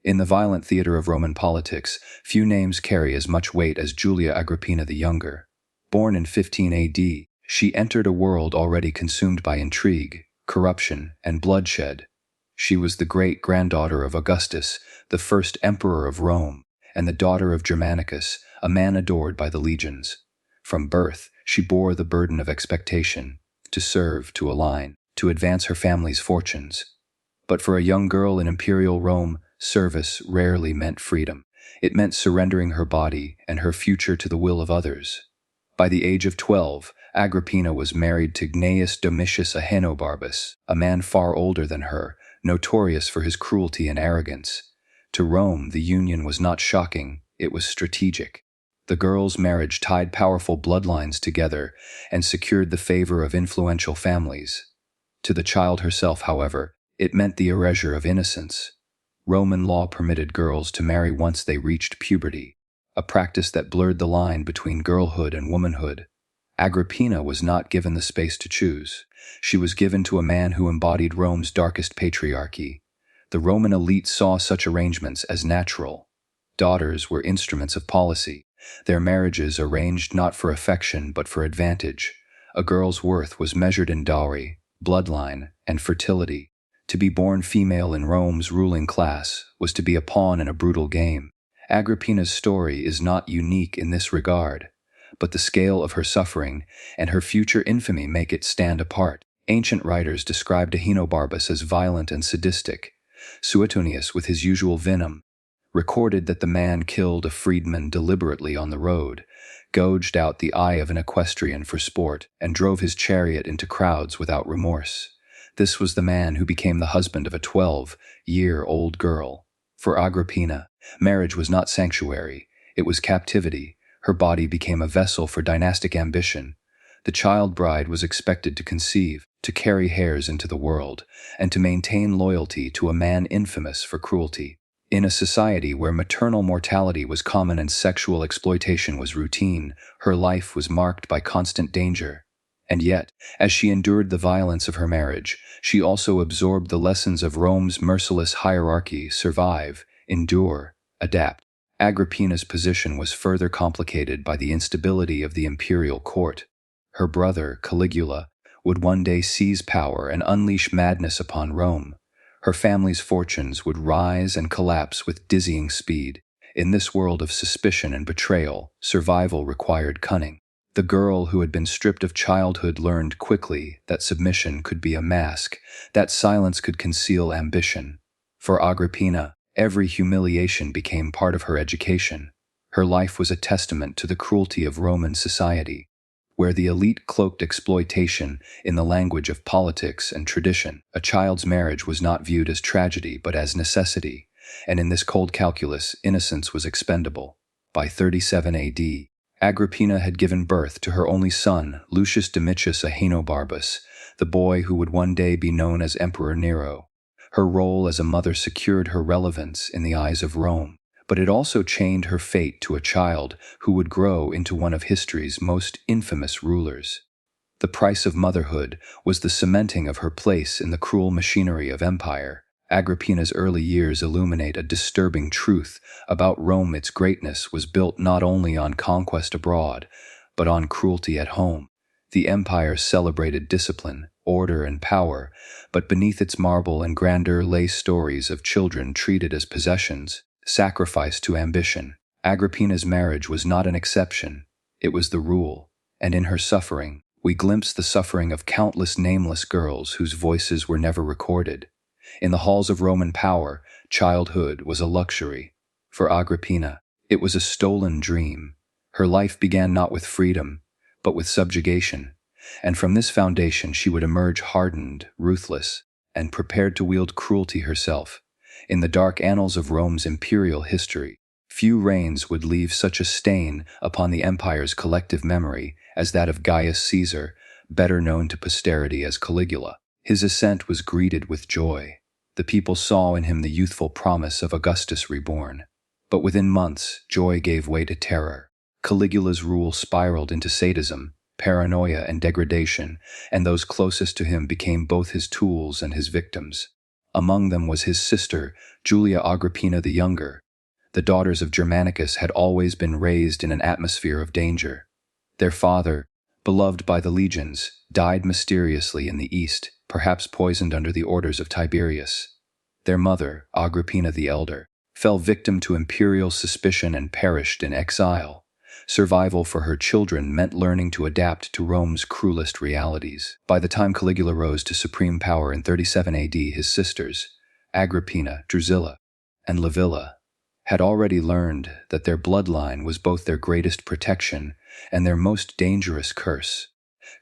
In the violent theater of Roman politics, few names carry as much weight as Julia Agrippina the Younger. Born in 15 AD, she entered a world already consumed by intrigue, corruption, and bloodshed. She was the great-granddaughter of Augustus, the first emperor of Rome, and the daughter of Germanicus, a man adored by the legions. From birth, she bore the burden of expectation, to serve, to align, to advance her family's fortunes. But for a young girl in imperial Rome, service rarely meant freedom. It meant surrendering her body and her future to the will of others. By the age of 12, Agrippina was married to Gnaeus Domitius Ahenobarbus, a man far older than her, notorious for his cruelty and arrogance. To Rome, the union was not shocking, it was strategic. The girl's marriage tied powerful bloodlines together and secured the favor of influential families. To the child herself, however, it meant the erasure of innocence. Roman law permitted girls to marry once they reached puberty, a practice that blurred the line between girlhood and womanhood. Agrippina was not given the space to choose. She was given to a man who embodied Rome's darkest patriarchy. The Roman elite saw such arrangements as natural. Daughters were instruments of policy, their marriages arranged not for affection but for advantage. A girl's worth was measured in dowry, bloodline, and fertility. To be born female in Rome's ruling class was to be a pawn in a brutal game. Agrippina's story is not unique in this regard, but the scale of her suffering and her future infamy make it stand apart. Ancient writers described Ahenobarbus as violent and sadistic. Suetonius, with his usual venom, recorded that the man killed a freedman deliberately on the road, gouged out the eye of an equestrian for sport, and drove his chariot into crowds without remorse. This was the man who became the husband of a 12-year-old girl. For Agrippina, marriage was not sanctuary, it was captivity. Her body became a vessel for dynastic ambition. The child bride was expected to conceive, to carry heirs into the world, and to maintain loyalty to a man infamous for cruelty. In a society where maternal mortality was common and sexual exploitation was routine, her life was marked by constant danger. And yet, as she endured the violence of her marriage, she also absorbed the lessons of Rome's merciless hierarchy: survive, endure, adapt. Agrippina's position was further complicated by the instability of the imperial court. Her brother, Caligula, would one day seize power and unleash madness upon Rome. Her family's fortunes would rise and collapse with dizzying speed. In this world of suspicion and betrayal, survival required cunning. The girl who had been stripped of childhood learned quickly that submission could be a mask, that silence could conceal ambition. For Agrippina, every humiliation became part of her education. Her life was a testament to the cruelty of Roman society, where the elite cloaked exploitation in the language of politics and tradition. A child's marriage was not viewed as tragedy but as necessity, and in this cold calculus, innocence was expendable. By 37 AD, Agrippina had given birth to her only son, Lucius Domitius Ahenobarbus, the boy who would one day be known as Emperor Nero. Her role as a mother secured her relevance in the eyes of Rome, but it also chained her fate to a child who would grow into one of history's most infamous rulers. The price of motherhood was the cementing of her place in the cruel machinery of empire. Agrippina's early years illuminate a disturbing truth about Rome. Its greatness was built not only on conquest abroad, but on cruelty at home. The empire celebrated discipline, order, and power, but beneath its marble and grandeur lay stories of children treated as possessions, sacrificed to ambition. Agrippina's marriage was not an exception, it was the rule, and in her suffering, we glimpse the suffering of countless nameless girls whose voices were never recorded. In the halls of Roman power, childhood was a luxury. For Agrippina, it was a stolen dream. Her life began not with freedom, but with subjugation, and from this foundation she would emerge hardened, ruthless, and prepared to wield cruelty herself. In the dark annals of Rome's imperial history, few reigns would leave such a stain upon the empire's collective memory as that of Gaius Caesar, better known to posterity as Caligula. His ascent was greeted with joy. The people saw in him the youthful promise of Augustus reborn. But within months, joy gave way to terror. Caligula's rule spiraled into sadism, paranoia, and degradation, and those closest to him became both his tools and his victims. Among them was his sister, Julia Agrippina the Younger. The daughters of Germanicus had always been raised in an atmosphere of danger. Their father, beloved by the legions, died mysteriously in the east, perhaps poisoned under the orders of Tiberius. Their mother, Agrippina the Elder, fell victim to imperial suspicion and perished in exile. Survival for her children meant learning to adapt to Rome's cruelest realities. By the time Caligula rose to supreme power in 37 AD, his sisters, Agrippina, Drusilla, and Livilla, had already learned that their bloodline was both their greatest protection and their most dangerous curse.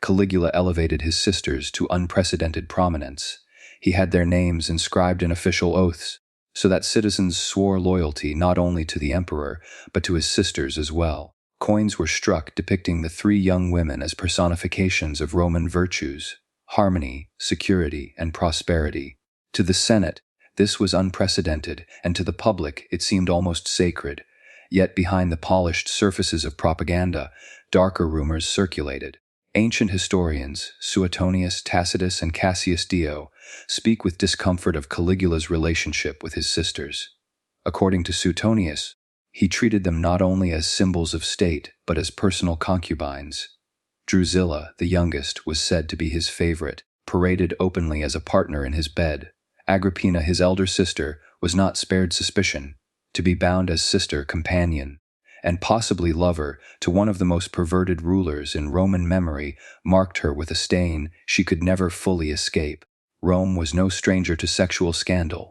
Caligula elevated his sisters to unprecedented prominence. He had their names inscribed in official oaths, so that citizens swore loyalty not only to the emperor, but to his sisters as well. Coins were struck depicting the three young women as personifications of Roman virtues: harmony, security, and prosperity. To the Senate, this was unprecedented, and to the public it seemed almost sacred. Yet behind the polished surfaces of propaganda, darker rumors circulated. Ancient historians, Suetonius, Tacitus, and Cassius Dio, speak with discomfort of Caligula's relationship with his sisters. According to Suetonius, he treated them not only as symbols of state, but as personal concubines. Drusilla, the youngest, was said to be his favorite, paraded openly as a partner in his bed. Agrippina, his elder sister, was not spared suspicion, to be bound as sister, companion, and possibly lover to one of the most perverted rulers in Roman memory, marked her with a stain she could never fully escape. Rome was no stranger to sexual scandal.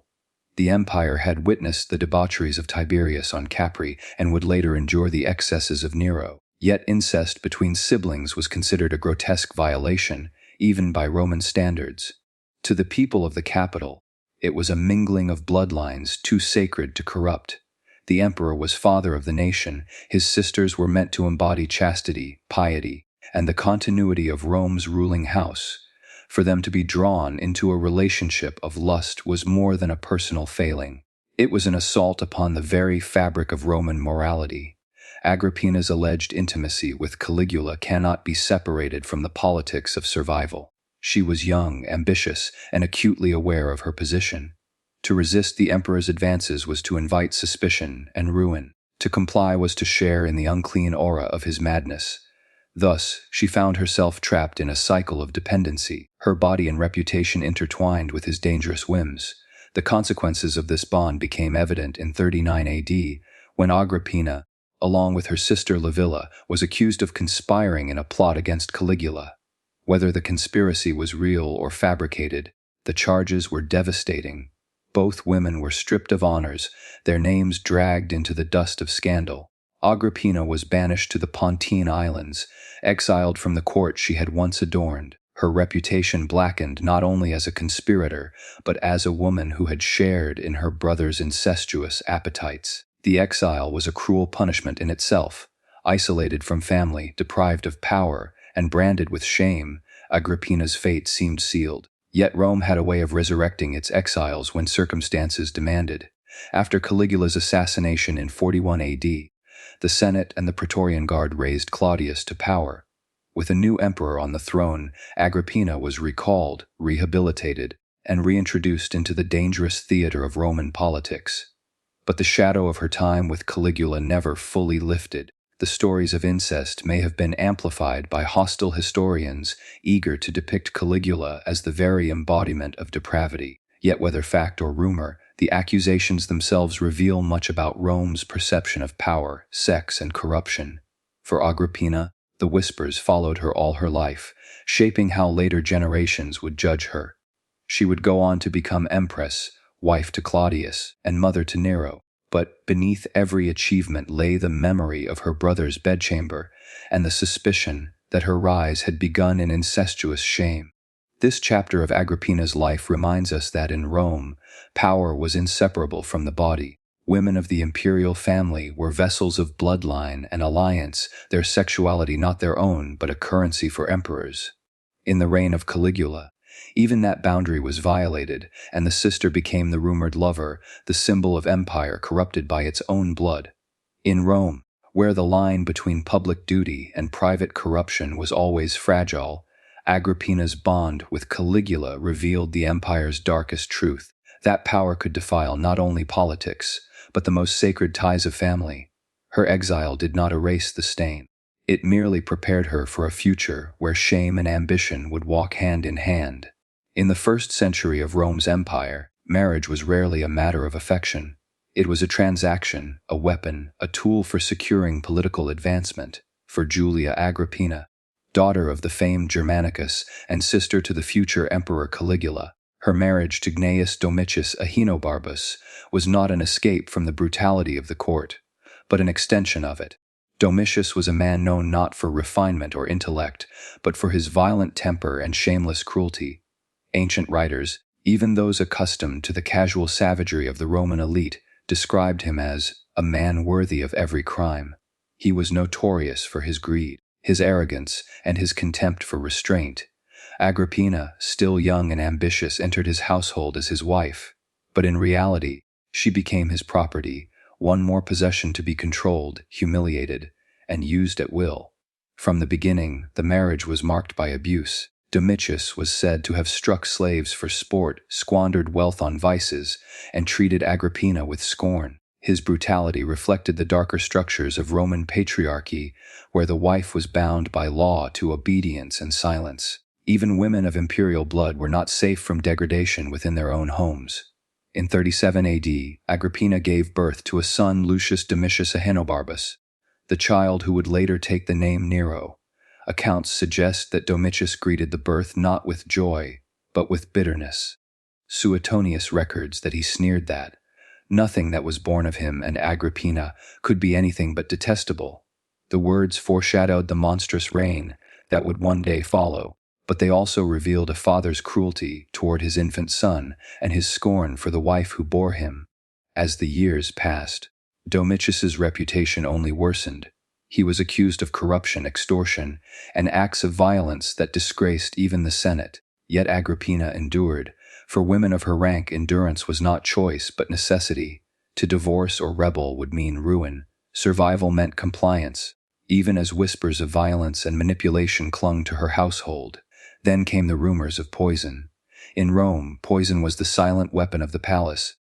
The empire had witnessed the debaucheries of Tiberius on Capri and would later endure the excesses of Nero. Yet incest between siblings was considered a grotesque violation, even by Roman standards. To the people of the capital, it was a mingling of bloodlines too sacred to corrupt. The emperor was father of the nation. His sisters were meant to embody chastity, piety, and the continuity of Rome's ruling house. For them to be drawn into a relationship of lust was more than a personal failing. It was an assault upon the very fabric of Roman morality. Agrippina's alleged intimacy with Caligula cannot be separated from the politics of survival. She was young, ambitious, and acutely aware of her position. To resist the emperor's advances was to invite suspicion and ruin. To comply was to share in the unclean aura of his madness. Thus, she found herself trapped in a cycle of dependency, her body and reputation intertwined with his dangerous whims. The consequences of this bond became evident in 39 AD, when Agrippina, along with her sister Livilla, was accused of conspiring in a plot against Caligula. Whether the conspiracy was real or fabricated, the charges were devastating. Both women were stripped of honors, their names dragged into the dust of scandal. Agrippina was banished to the Pontine Islands, exiled from the court she had once adorned, her reputation blackened not only as a conspirator, but as a woman who had shared in her brother's incestuous appetites. The exile was a cruel punishment in itself. Isolated from family, deprived of power, and branded with shame, Agrippina's fate seemed sealed. Yet Rome had a way of resurrecting its exiles when circumstances demanded. After Caligula's assassination in 41 AD, the Senate and the Praetorian Guard raised Claudius to power. With a new emperor on the throne, Agrippina was recalled, rehabilitated, and reintroduced into the dangerous theater of Roman politics. But the shadow of her time with Caligula never fully lifted. The stories of incest may have been amplified by hostile historians eager to depict Caligula as the very embodiment of depravity. Yet whether fact or rumor, the accusations themselves reveal much about Rome's perception of power, sex, and corruption. For Agrippina, the whispers followed her all her life, shaping how later generations would judge her. She would go on to become empress, wife to Claudius, and mother to Nero. But beneath every achievement lay the memory of her brother's bedchamber and the suspicion that her rise had begun in incestuous shame. This chapter of Agrippina's life reminds us that in Rome, power was inseparable from the body. Women of the imperial family were vessels of bloodline and alliance, their sexuality not their own, but a currency for emperors. In the reign of Caligula, even that boundary was violated, and the sister became the rumored lover, the symbol of empire corrupted by its own blood. In Rome, where the line between public duty and private corruption was always fragile, Agrippina's bond with Caligula revealed the empire's darkest truth, That power could defile not only politics, but the most sacred ties of family. Her exile did not erase the stain. It merely prepared her for a future where shame and ambition would walk hand in hand. In the 1st century of Rome's empire, marriage was rarely a matter of affection. It was a transaction, a weapon, a tool for securing political advancement. For Julia Agrippina, daughter of the famed Germanicus and sister to the future Emperor Caligula, her marriage to Gnaeus Domitius Ahenobarbus was not an escape from the brutality of the court, but an extension of it. Domitius was a man known not for refinement or intellect, but for his violent temper and shameless cruelty. Ancient writers, even those accustomed to the casual savagery of the Roman elite, described him as a man worthy of every crime. He was notorious for his greed, his arrogance, and his contempt for restraint. Agrippina, still young and ambitious, entered his household as his wife, but in reality, she became his property, one more possession to be controlled, humiliated, and used at will. From the beginning, the marriage was marked by abuse. Domitius was said to have struck slaves for sport, squandered wealth on vices, and treated Agrippina with scorn. His brutality reflected the darker structures of Roman patriarchy, where the wife was bound by law to obedience and silence. Even women of imperial blood were not safe from degradation within their own homes. In 37 AD, Agrippina gave birth to a son, Lucius Domitius Ahenobarbus, the child who would later take the name Nero. Accounts suggest that Domitius greeted the birth not with joy, but with bitterness. Suetonius records that he sneered that nothing that was born of him and Agrippina could be anything but detestable. The words foreshadowed the monstrous reign that would one day follow, but they also revealed a father's cruelty toward his infant son and his scorn for the wife who bore him. As the years passed, Domitius's reputation only worsened. He was accused of corruption, extortion, and acts of violence that disgraced even the Senate. Yet Agrippina endured. For women of her rank, endurance was not choice but necessity. To divorce or rebel would mean ruin. Survival meant compliance, even as whispers of violence and manipulation clung to her household. Then came the rumors of poison. In Rome, poison was the silent weapon of the palace,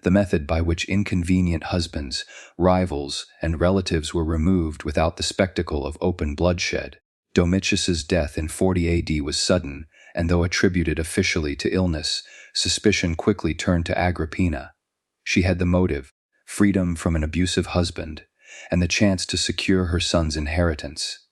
the method by which inconvenient husbands, rivals, and relatives were removed without the spectacle of open bloodshed. Domitius's death in 40 AD was sudden, and though attributed officially to illness, suspicion quickly turned to Agrippina. She had the motive, freedom from an abusive husband, and the chance to secure her son's inheritance.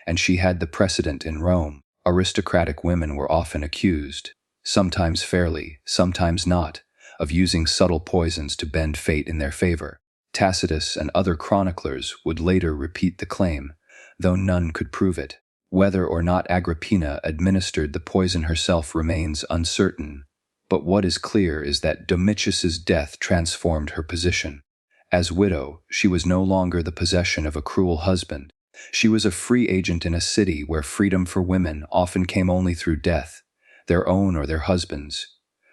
And she had the precedent in Rome. Aristocratic women were often accused, sometimes fairly, sometimes not, of using subtle poisons to bend fate in their favor. Tacitus and other chroniclers would later repeat the claim, though none could prove it. Whether or not Agrippina administered the poison herself remains uncertain, but what is clear is that Domitius's death transformed her position. As widow, she was no longer the possession of a cruel husband. She was a free agent in a city where freedom for women often came only through death, their own or their husband's.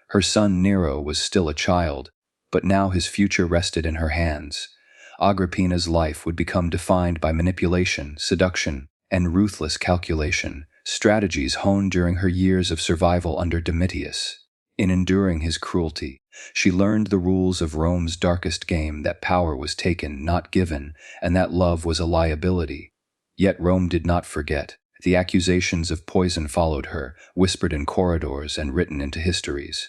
Her son Nero was still a child, but now his future rested in her hands. Agrippina's life would become defined by manipulation, seduction, and ruthless calculation, strategies honed during her years of survival under Domitius. In enduring his cruelty, she learned the rules of Rome's darkest game, that power was taken, not given, and that love was a liability. Yet Rome did not forget. The accusations of poison followed her, whispered in corridors and written into histories.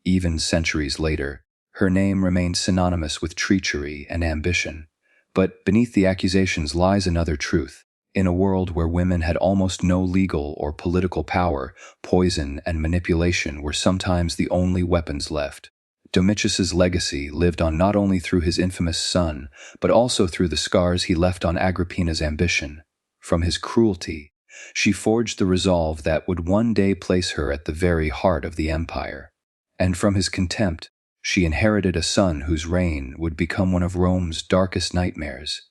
Even centuries later, her name remained synonymous with treachery and ambition. But beneath the accusations lies another truth. In a world where women had almost no legal or political power, poison and manipulation were sometimes the only weapons left. Domitius's legacy lived on not only through his infamous son, but also through the scars he left on Agrippina's ambition. From his cruelty, she forged the resolve that would one day place her at the very heart of the empire. And from his contempt, she inherited a son whose reign would become one of Rome's darkest nightmares.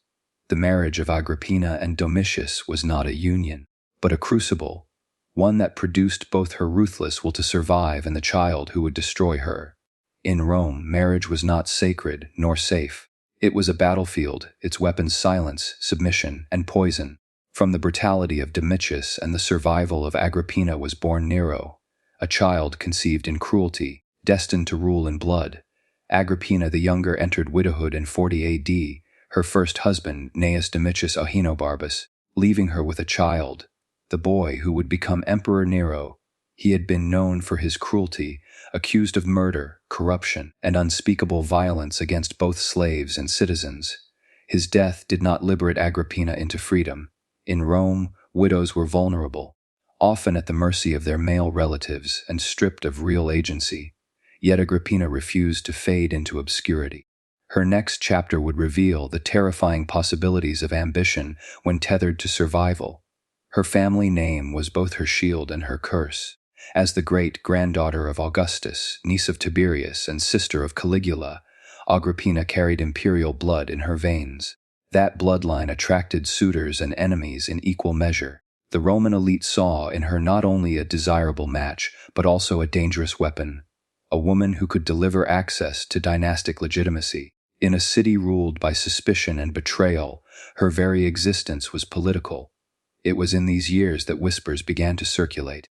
The marriage of Agrippina and Domitius was not a union, but a crucible, one that produced both her ruthless will to survive and the child who would destroy her. In Rome, marriage was not sacred nor safe. It was a battlefield, its weapons silence, submission, and poison. From the brutality of Domitius and the survival of Agrippina was born Nero, a child conceived in cruelty. destined to rule in blood. Agrippina the Younger entered widowhood in 40 AD, her first husband, Gnaeus Domitius Ahenobarbus, leaving her with a child, the boy who would become Emperor Nero. He had been known for his cruelty, accused of murder, corruption, and unspeakable violence against both slaves and citizens. His death did not liberate Agrippina into freedom. In Rome, widows were vulnerable, often at the mercy of their male relatives and stripped of real agency. Yet Agrippina refused to fade into obscurity. Her next chapter would reveal the terrifying possibilities of ambition when tethered to survival. Her family name was both her shield and her curse. As the great-granddaughter of Augustus, niece of Tiberius, and sister of Caligula, Agrippina carried imperial blood in her veins. That bloodline attracted suitors and enemies in equal measure. The Roman elite saw in her not only a desirable match, but also a dangerous weapon, a woman who could deliver access to dynastic legitimacy. In a city ruled by suspicion and betrayal, her very existence was political. It was in these years that whispers began to circulate.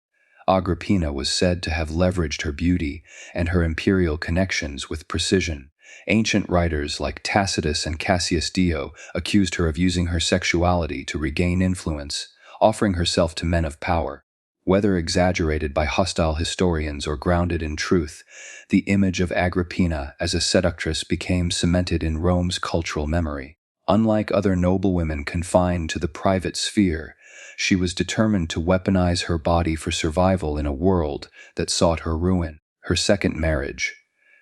Agrippina was said to have leveraged her beauty and her imperial connections with precision. Ancient writers like Tacitus and Cassius Dio accused her of using her sexuality to regain influence, offering herself to men of power. Whether exaggerated by hostile historians or grounded in truth, the image of Agrippina as a seductress became cemented in Rome's cultural memory. Unlike other noblewomen confined to the private sphere, she was determined to weaponize her body for survival in a world that sought her ruin. Her second marriage,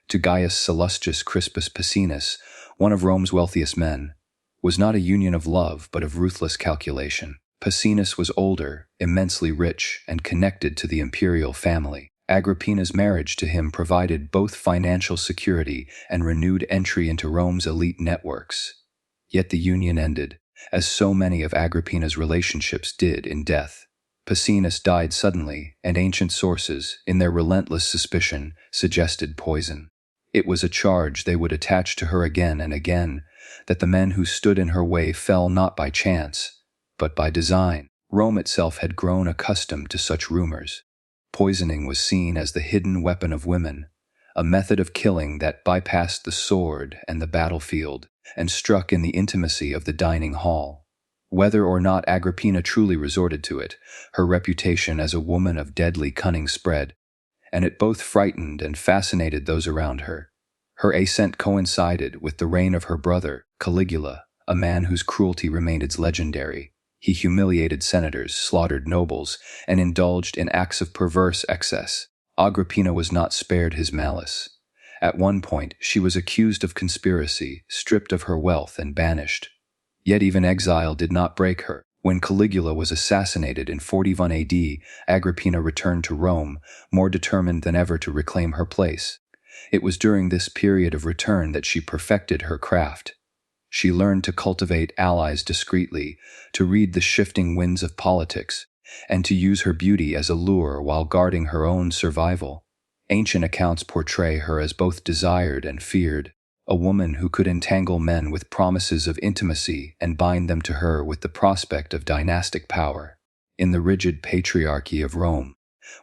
to Gaius Sallustius Crispus Pacinus, one of Rome's wealthiest men, was not a union of love but of ruthless calculation. Pacinus was older, immensely rich, and connected to the imperial family. Agrippina's marriage to him provided both financial security and renewed entry into Rome's elite networks. Yet the union ended, as so many of Agrippina's relationships did, in death. Pacinus died suddenly, and ancient sources, in their relentless suspicion, suggested poison. It was a charge they would attach to her again and again, that the men who stood in her way fell not by chance, but by design. Rome itself had grown accustomed to such rumors. Poisoning was seen as the hidden weapon of women, a method of killing that bypassed the sword and the battlefield and struck in the intimacy of the dining hall. Whether or not Agrippina truly resorted to it, her reputation as a woman of deadly cunning spread, and it both frightened and fascinated those around her. Her ascent coincided with the reign of her brother, Caligula, a man whose cruelty remained legendary. He humiliated senators, slaughtered nobles, and indulged in acts of perverse excess. Agrippina was not spared his malice. At one point, she was accused of conspiracy, stripped of her wealth, and banished. Yet even exile did not break her. When Caligula was assassinated in 41 AD, Agrippina returned to Rome, more determined than ever to reclaim her place. It was during this period of return that she perfected her craft. She learned to cultivate allies discreetly, to read the shifting winds of politics, and to use her beauty as a lure while guarding her own survival. Ancient accounts portray her as both desired and feared, a woman who could entangle men with promises of intimacy and bind them to her with the prospect of dynastic power. In the rigid patriarchy of Rome,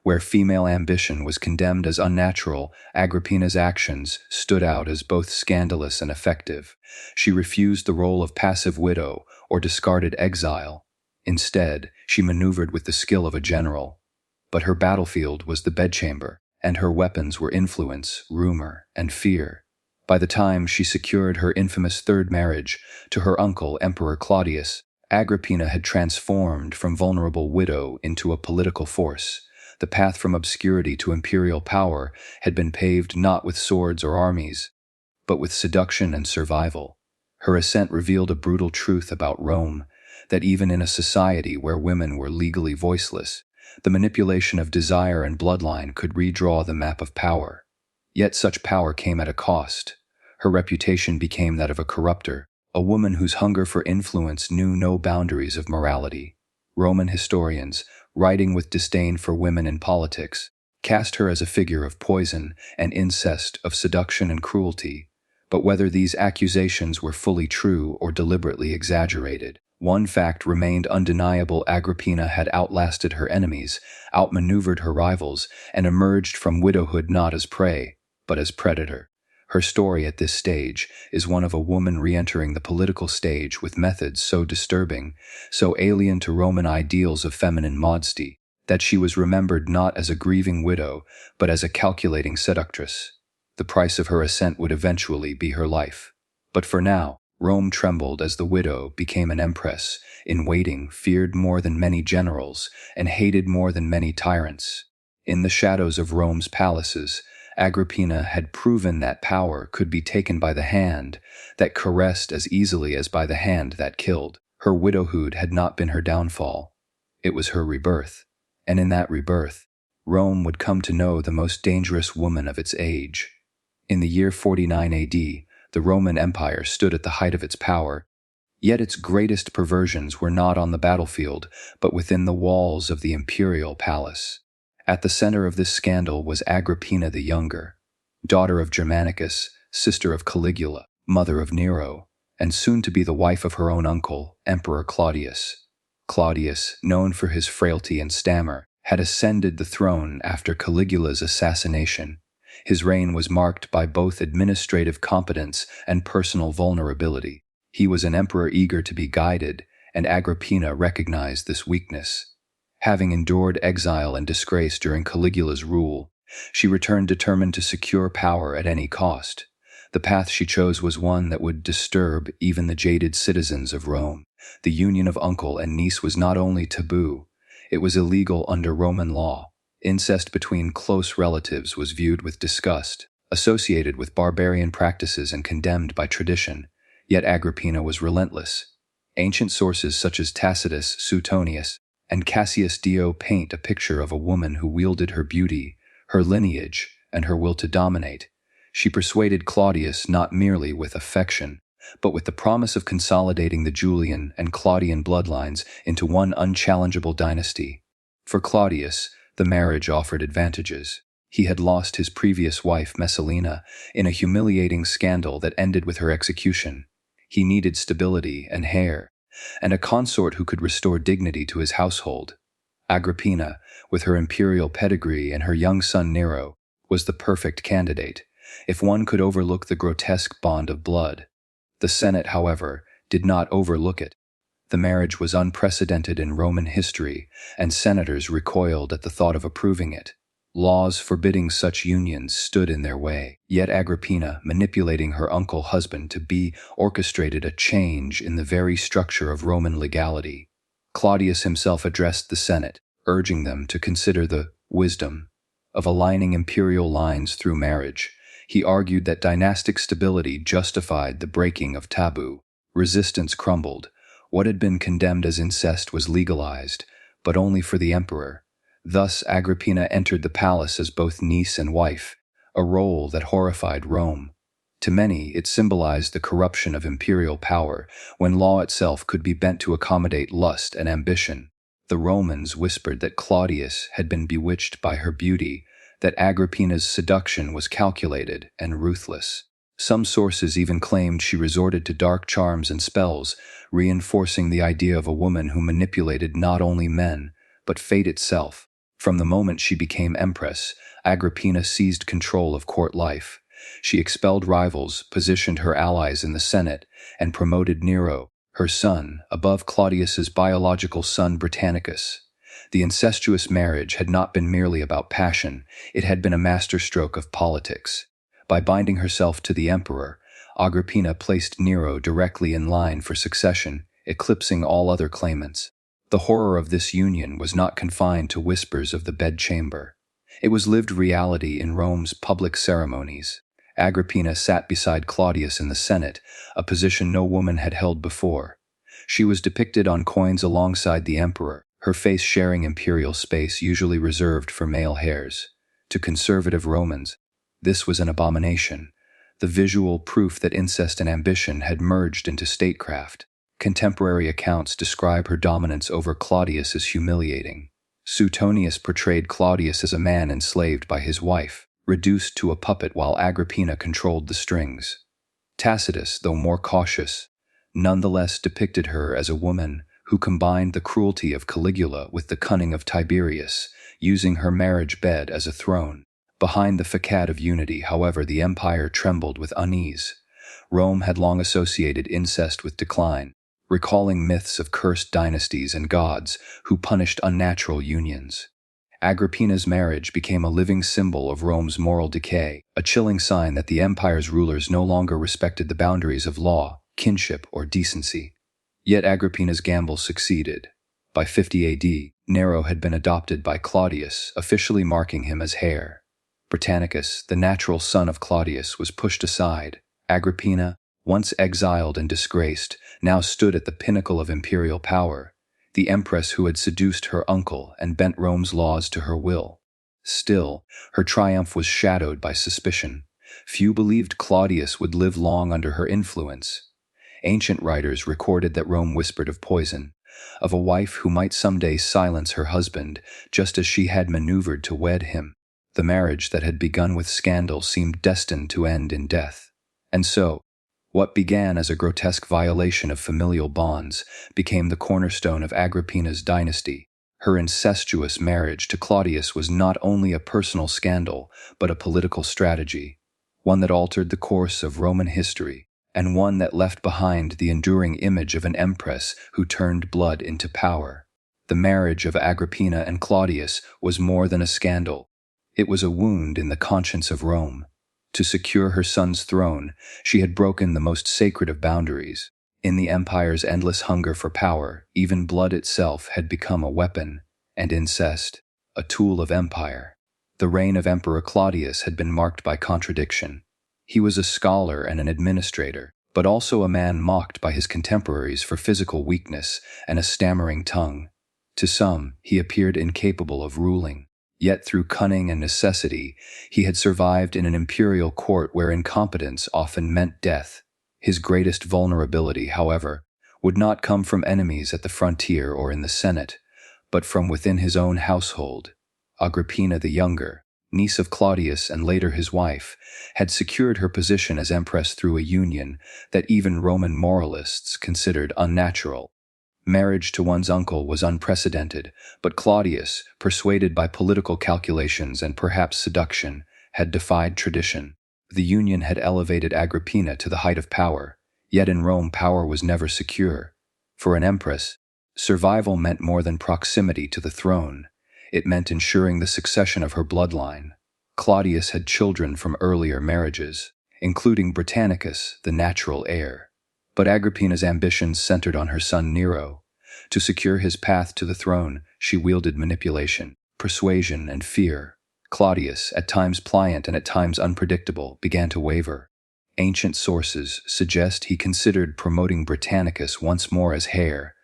where female ambition was condemned as unnatural, Agrippina's actions stood out as both scandalous and effective. She refused the role of passive widow or discarded exile. Instead, she maneuvered with the skill of a general. But her battlefield was the bedchamber, and her weapons were influence, rumor, and fear. By the time she secured her infamous third marriage to her uncle, Emperor Claudius, Agrippina had transformed from vulnerable widow into a political force. The path from obscurity to imperial power had been paved not with swords or armies, but with seduction and survival. Her ascent revealed a brutal truth about Rome, that even in a society where women were legally voiceless, the manipulation of desire and bloodline could redraw the map of power. Yet such power came at a cost. Her reputation became that of a corrupter, a woman whose hunger for influence knew no boundaries of morality. Roman historians, writing with disdain for women in politics, cast her as a figure of poison and incest, of seduction and cruelty. But whether these accusations were fully true or deliberately exaggerated, one fact remained undeniable: Agrippina had outlasted her enemies, outmaneuvered her rivals, and emerged from widowhood not as prey, but as predator. Her story at this stage is one of a woman re-entering the political stage with methods so disturbing, so alien to Roman ideals of feminine modesty, that she was remembered not as a grieving widow, but as a calculating seductress. The price of her ascent would eventually be her life. But for now, Rome trembled as the widow became an empress, in waiting, feared more than many generals, and hated more than many tyrants. In the shadows of Rome's palaces, Agrippina had proven that power could be taken by the hand that caressed as easily as by the hand that killed. Her widowhood had not been her downfall. It was her rebirth. And in that rebirth, Rome would come to know the most dangerous woman of its age. In the year 49 AD, the Roman Empire stood at the height of its power, yet its greatest perversions were not on the battlefield, but within the walls of the imperial palace. At the center of this scandal was Agrippina the Younger, daughter of Germanicus, sister of Caligula, mother of Nero, and soon to be the wife of her own uncle, Emperor Claudius. Claudius, known for his frailty and stammer, had ascended the throne after Caligula's assassination. His reign was marked by both administrative competence and personal vulnerability. He was an emperor eager to be guided, and Agrippina recognized this weakness. Having endured exile and disgrace during Caligula's rule, she returned determined to secure power at any cost. The path she chose was one that would disturb even the jaded citizens of Rome. The union of uncle and niece was not only taboo, it was illegal under Roman law. Incest between close relatives was viewed with disgust, associated with barbarian practices and condemned by tradition. Yet Agrippina was relentless. Ancient sources such as Tacitus, Suetonius, and Cassius Dio paint a picture of a woman who wielded her beauty, her lineage, and her will to dominate. She persuaded Claudius not merely with affection, but with the promise of consolidating the Julian and Claudian bloodlines into one unchallengeable dynasty. For Claudius, the marriage offered advantages. He had lost his previous wife Messalina in a humiliating scandal that ended with her execution. He needed stability and heir, and a consort who could restore dignity to his household. Agrippina, with her imperial pedigree and her young son Nero, was the perfect candidate, if one could overlook the grotesque bond of blood. The Senate, however, did not overlook it. The marriage was unprecedented in Roman history, and senators recoiled at the thought of approving it. Laws forbidding such unions stood in their way. Yet Agrippina, manipulating her uncle husband to be, orchestrated a change in the very structure of Roman legality. Claudius himself addressed the Senate, urging them to consider the wisdom of aligning imperial lines through marriage. He argued that dynastic stability justified the breaking of taboo. Resistance crumbled. What had been condemned as incest was legalized, but only for the emperor. Thus Agrippina entered the palace as both niece and wife, a role that horrified Rome. To many, it symbolized the corruption of imperial power, when law itself could be bent to accommodate lust and ambition. The Romans whispered that Claudius had been bewitched by her beauty, that Agrippina's seduction was calculated and ruthless. Some sources even claimed she resorted to dark charms and spells, reinforcing the idea of a woman who manipulated not only men, but fate itself. From the moment she became empress, Agrippina seized control of court life. She expelled rivals, positioned her allies in the Senate, and promoted Nero, her son, above Claudius's biological son Britannicus. The incestuous marriage had not been merely about passion, it had been a masterstroke of politics. By binding herself to the emperor, Agrippina placed Nero directly in line for succession, eclipsing all other claimants. The horror of this union was not confined to whispers of the bedchamber. It was lived reality in Rome's public ceremonies. Agrippina sat beside Claudius in the Senate, a position no woman had held before. She was depicted on coins alongside the emperor, her face sharing imperial space usually reserved for male heirs. To conservative Romans, this was an abomination, the visual proof that incest and ambition had merged into statecraft. Contemporary accounts describe her dominance over Claudius as humiliating. Suetonius portrayed Claudius as a man enslaved by his wife, reduced to a puppet while Agrippina controlled the strings. Tacitus, though more cautious, nonetheless depicted her as a woman who combined the cruelty of Caligula with the cunning of Tiberius, using her marriage bed as a throne. Behind the facade of unity, however, the empire trembled with unease. Rome had long associated incest with decline, recalling myths of cursed dynasties and gods who punished unnatural unions. Agrippina's marriage became a living symbol of Rome's moral decay, a chilling sign that the empire's rulers no longer respected the boundaries of law, kinship, or decency. Yet Agrippina's gamble succeeded. By 50 AD, Nero had been adopted by Claudius, officially marking him as heir. Britannicus, the natural son of Claudius, was pushed aside. Agrippina, once exiled and disgraced, now stood at the pinnacle of imperial power, the empress who had seduced her uncle and bent Rome's laws to her will. Still, her triumph was shadowed by suspicion. Few believed Claudius would live long under her influence. Ancient writers recorded that Rome whispered of poison, of a wife who might someday silence her husband, just as she had maneuvered to wed him. The marriage that had begun with scandal seemed destined to end in death. And so, what began as a grotesque violation of familial bonds became the cornerstone of Agrippina's dynasty. Her incestuous marriage to Claudius was not only a personal scandal, but a political strategy, one that altered the course of Roman history, and one that left behind the enduring image of an empress who turned blood into power. The marriage of Agrippina and Claudius was more than a scandal. It was a wound in the conscience of Rome. To secure her son's throne, she had broken the most sacred of boundaries. In the empire's endless hunger for power, even blood itself had become a weapon, and incest, a tool of empire. The reign of Emperor Claudius had been marked by contradiction. He was a scholar and an administrator, but also a man mocked by his contemporaries for physical weakness and a stammering tongue. To some, he appeared incapable of ruling. Yet through cunning and necessity, he had survived in an imperial court where incompetence often meant death. His greatest vulnerability, however, would not come from enemies at the frontier or in the Senate, but from within his own household. Agrippina the Younger, niece of Claudius and later his wife, had secured her position as empress through a union that even Roman moralists considered unnatural. Marriage to one's uncle was unprecedented, but Claudius, persuaded by political calculations and perhaps seduction, had defied tradition. The union had elevated Agrippina to the height of power, yet in Rome power was never secure. For an empress, survival meant more than proximity to the throne. It meant ensuring the succession of her bloodline. Claudius had children from earlier marriages, including Britannicus, the natural heir. But Agrippina's ambitions centered on her son Nero. To secure his path to the throne, she wielded manipulation, persuasion, and fear. Claudius, at times pliant and at times unpredictable, began to waver. Ancient sources suggest he considered promoting Britannicus once more as heir,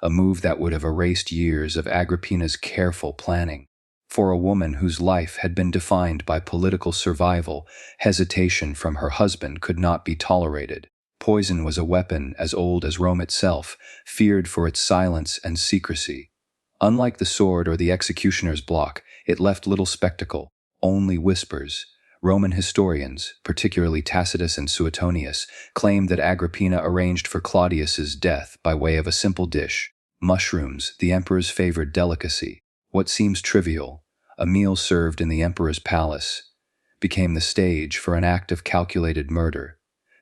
a move that would have erased years of Agrippina's careful planning. For a woman whose life had been defined by political survival, hesitation from her husband could not be tolerated. Poison was a weapon as old as Rome itself, feared for its silence and secrecy. Unlike the sword or the executioner's block, it left little spectacle, only whispers. Roman historians, particularly Tacitus and Suetonius, claimed that Agrippina arranged for Claudius's death by way of a simple dish: mushrooms, the emperor's favored delicacy. What seems trivial, a meal served in the emperor's palace, became the stage for an act of calculated murder.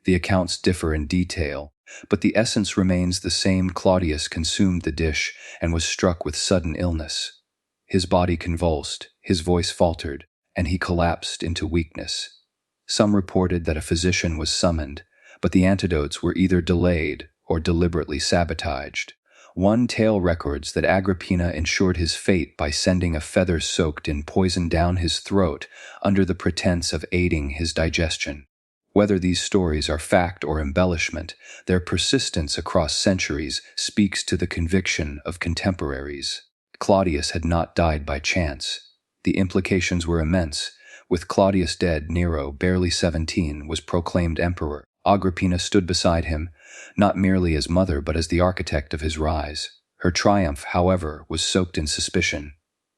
The accounts differ in detail, but the essence remains the same. Claudius consumed the dish and was struck with sudden illness. His body convulsed, his voice faltered, and he collapsed into weakness. Some reported that a physician was summoned, but the antidotes were either delayed or deliberately sabotaged. One tale records that Agrippina ensured his fate by sending a feather soaked in poison down his throat under the pretense of aiding his digestion. Whether these stories are fact or embellishment, their persistence across centuries speaks to the conviction of contemporaries. Claudius had not died by chance. The implications were immense. With Claudius dead, Nero, barely 17, was proclaimed emperor. Agrippina stood beside him, not merely as mother but as the architect of his rise. Her triumph, however, was soaked in suspicion.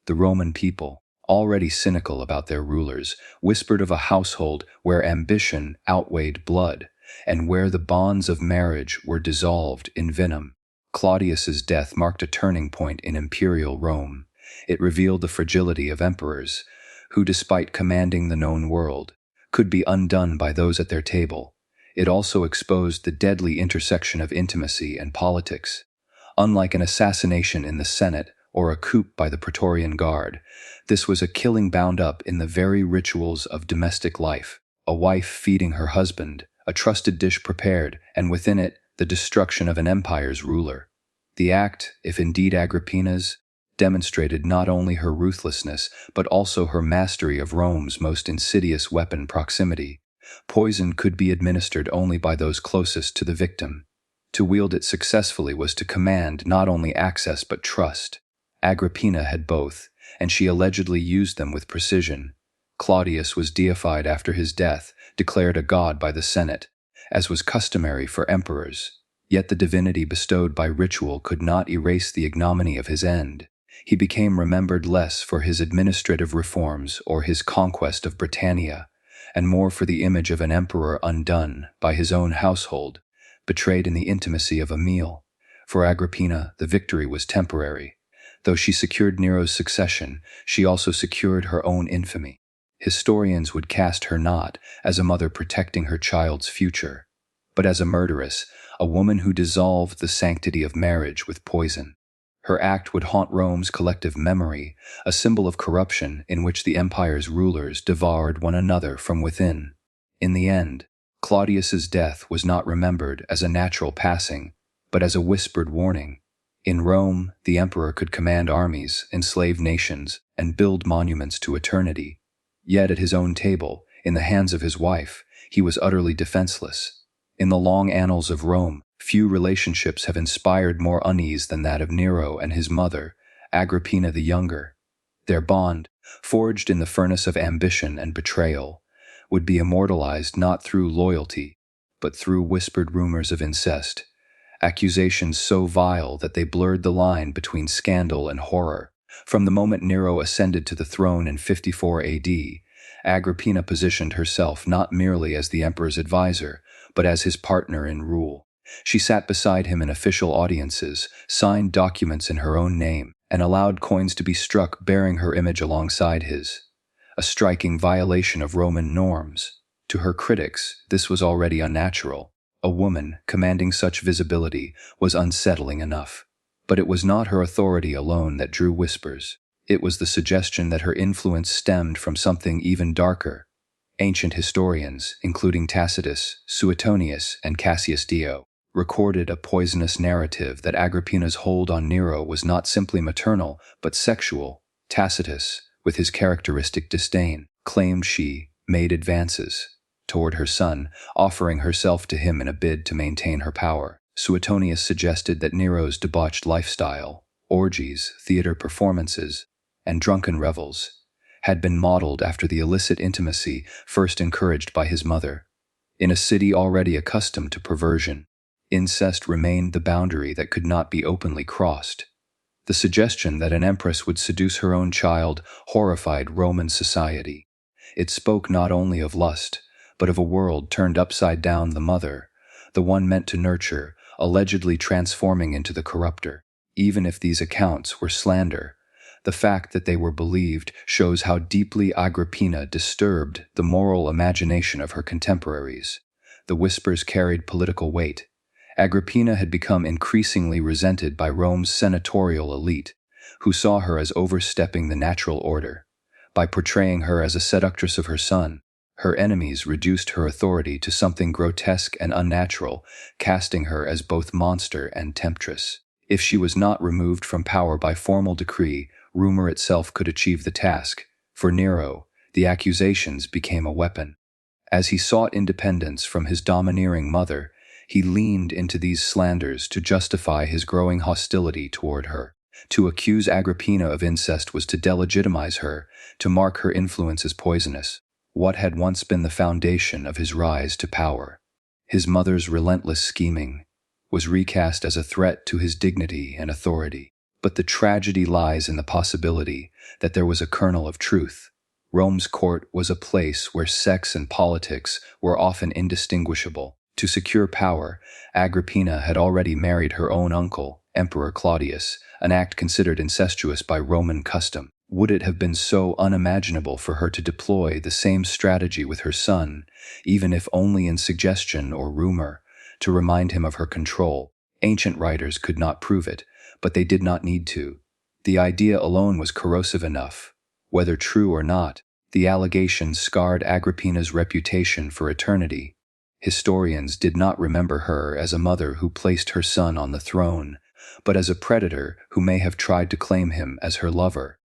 The Roman people, already cynical about their rulers, whispered of a household where ambition outweighed blood, and where the bonds of marriage were dissolved in venom. Claudius's death marked a turning point in imperial Rome. It revealed the fragility of emperors, who, despite commanding the known world, could be undone by those at their table. It also exposed the deadly intersection of intimacy and politics. Unlike an assassination in the Senate or a coup by the Praetorian Guard, this was a killing bound up in the very rituals of domestic life. A wife feeding her husband, a trusted dish prepared, and within it, the destruction of an empire's ruler. The act, if indeed Agrippina's, demonstrated not only her ruthlessness, but also her mastery of Rome's most insidious weapon, proximity. Poison could be administered only by those closest to the victim. To wield it successfully was to command not only access but trust. Agrippina had both, and she allegedly used them with precision. Claudius was deified after his death, declared a god by the Senate, as was customary for emperors. Yet the divinity bestowed by ritual could not erase the ignominy of his end. He became remembered less for his administrative reforms or his conquest of Britannia, and more for the image of an emperor undone by his own household, betrayed in the intimacy of a meal. For Agrippina, the victory was temporary. Though she secured Nero's succession, she also secured her own infamy. Historians would cast her not as a mother protecting her child's future, but as a murderess, a woman who dissolved the sanctity of marriage with poison. Her act would haunt Rome's collective memory, a symbol of corruption in which the empire's rulers devoured one another from within. In the end, Claudius's death was not remembered as a natural passing, but as a whispered warning. In Rome, the emperor could command armies, enslave nations, and build monuments to eternity. Yet at his own table, in the hands of his wife, he was utterly defenseless. In the long annals of Rome, few relationships have inspired more unease than that of Nero and his mother, Agrippina the Younger. Their bond, forged in the furnace of ambition and betrayal, would be immortalized not through loyalty, but through whispered rumors of incest, accusations so vile that they blurred the line between scandal and horror. From the moment Nero ascended to the throne in 54 AD, Agrippina positioned herself not merely as the emperor's advisor, but as his partner in rule. She sat beside him in official audiences, signed documents in her own name, and allowed coins to be struck bearing her image alongside his. A striking violation of Roman norms. To her critics, this was already unnatural. A woman commanding such visibility was unsettling enough. But it was not her authority alone that drew whispers. It was the suggestion that her influence stemmed from something even darker. Ancient historians, including Tacitus, Suetonius, and Cassius Dio, recorded a poisonous narrative that Agrippina's hold on Nero was not simply maternal, but sexual. Tacitus, with his characteristic disdain, claimed she made advances toward her son, offering herself to him in a bid to maintain her power. Suetonius suggested that Nero's debauched lifestyle, orgies, theater performances, and drunken revels, had been modeled after the illicit intimacy first encouraged by his mother. In a city already accustomed to perversion, incest remained the boundary that could not be openly crossed. The suggestion that an empress would seduce her own child horrified Roman society. It spoke not only of lust, but of a world turned upside down. The mother, the one meant to nurture, allegedly transforming into the corrupter. Even if these accounts were slander, the fact that they were believed shows how deeply Agrippina disturbed the moral imagination of her contemporaries. The whispers carried political weight. Agrippina had become increasingly resented by Rome's senatorial elite, who saw her as overstepping the natural order. By portraying her as a seductress of her son, her enemies reduced her authority to something grotesque and unnatural, casting her as both monster and temptress. If she was not removed from power by formal decree, rumor itself could achieve the task. For Nero, the accusations became a weapon. As he sought independence from his domineering mother, he leaned into these slanders to justify his growing hostility toward her. To accuse Agrippina of incest was to delegitimize her, to mark her influence as poisonous. What had once been the foundation of his rise to power, his mother's relentless scheming, was recast as a threat to his dignity and authority. But the tragedy lies in the possibility that there was a kernel of truth. Rome's court was a place where sex and politics were often indistinguishable. To secure power, Agrippina had already married her own uncle, Emperor Claudius, an act considered incestuous by Roman custom. Would it have been so unimaginable for her to deploy the same strategy with her son, even if only in suggestion or rumor, to remind him of her control? Ancient writers could not prove it, but they did not need to. The idea alone was corrosive enough. Whether true or not, the allegation scarred Agrippina's reputation for eternity. Historians did not remember her as a mother who placed her son on the throne, but as a predator who may have tried to claim him as her lover.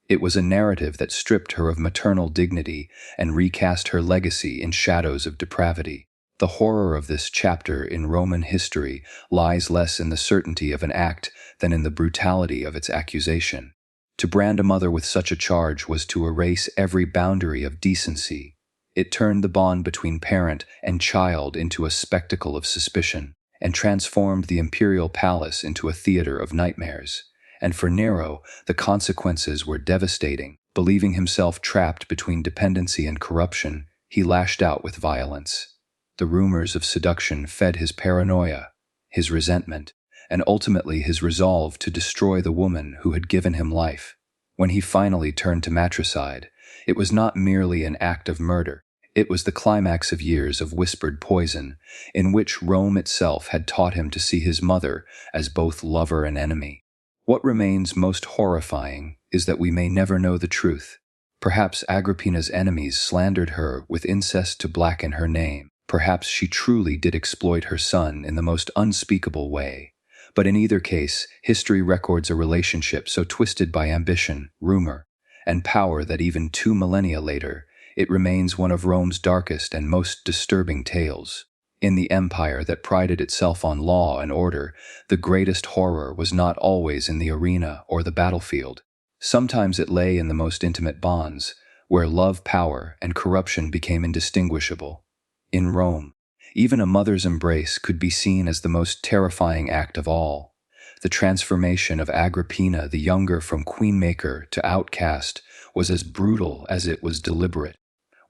It was a narrative that stripped her of maternal dignity and recast her legacy in shadows of depravity. The horror of this chapter in Roman history lies less in the certainty of an act than in the brutality of its accusation. To brand a mother with such a charge was to erase every boundary of decency. It turned the bond between parent and child into a spectacle of suspicion, and transformed the imperial palace into a theater of nightmares. And for Nero, the consequences were devastating. Believing himself trapped between dependency and corruption, he lashed out with violence. The rumors of seduction fed his paranoia, his resentment, and ultimately his resolve to destroy the woman who had given him life. When he finally turned to matricide, it was not merely an act of murder. It was the climax of years of whispered poison, in which Rome itself had taught him to see his mother as both lover and enemy. What remains most horrifying is that we may never know the truth. Perhaps Agrippina's enemies slandered her with incest to blacken her name. Perhaps she truly did exploit her son in the most unspeakable way. But in either case, history records a relationship so twisted by ambition, rumor, and power that even 2 millennia later, it remains one of Rome's darkest and most disturbing tales. In the empire that prided itself on law and order, the greatest horror was not always in the arena or the battlefield. Sometimes it lay in the most intimate bonds, where love, power, and corruption became indistinguishable. In Rome, even a mother's embrace could be seen as the most terrifying act of all. The transformation of Agrippina the Younger from queenmaker to outcast was as brutal as it was deliberate.